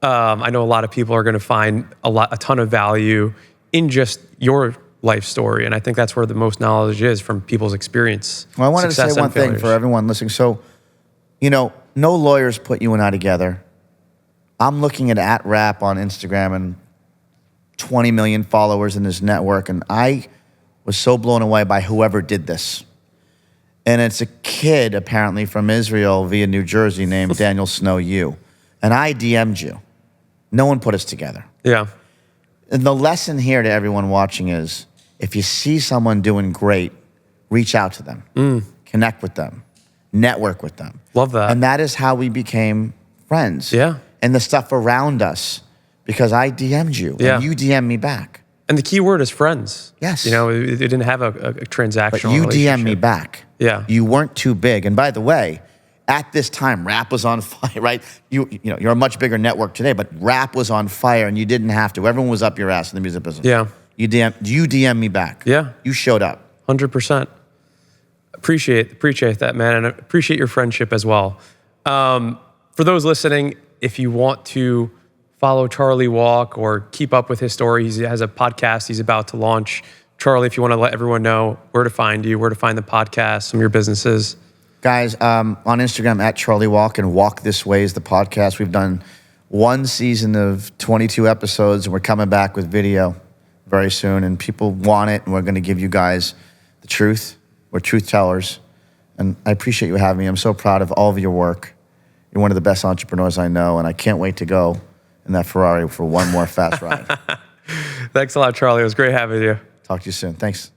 I know a lot of people are going to find a ton of value in just your life story. And I think that's where the most knowledge is, from people's experience. Well, I wanted to say one thing for everyone listening. So, no lawyers put you and I together. I'm looking at @rap on Instagram and 20 million followers in his network. And I was so blown away by whoever did this. And it's a kid, apparently, from Israel via New Jersey named Daniel Snow Yu. And I DM'd you. No one put us together. Yeah. And the lesson here to everyone watching is, if you see someone doing great, reach out to them, connect with them, network with them. Love that. And that is how we became friends. Yeah. And the stuff around us, because I DM'd you and you DM'd me back. And the key word is friends. Yes. It didn't have a transactional But you DM'd me back. Yeah. You weren't too big. And by the way, at this time, rap was on fire, right? You're a much bigger network today, but rap was on fire and you didn't have to. Everyone was up your ass in the music business. Yeah. You DM me back. Yeah. You showed up. 100%. Appreciate that, man. And appreciate your friendship as well. For those listening, if you want to follow Charlie Walk or keep up with his story, he has a podcast he's about to launch. Charlie, if you want to let everyone know where to find you, where to find the podcast, some of your businesses. Guys, on Instagram @Charlie Walk and Walk This Way is the podcast. We've done one season of 22 episodes and we're coming back with video very soon, and people want it, and we're going to give you guys the truth. We're truth tellers, and I appreciate you having me. I'm so proud of all of your work. You're one of the best entrepreneurs I know, and I can't wait to go in that Ferrari for one more fast ride. Thanks a lot, Charlie. It was great having you. Talk to you soon. Thanks.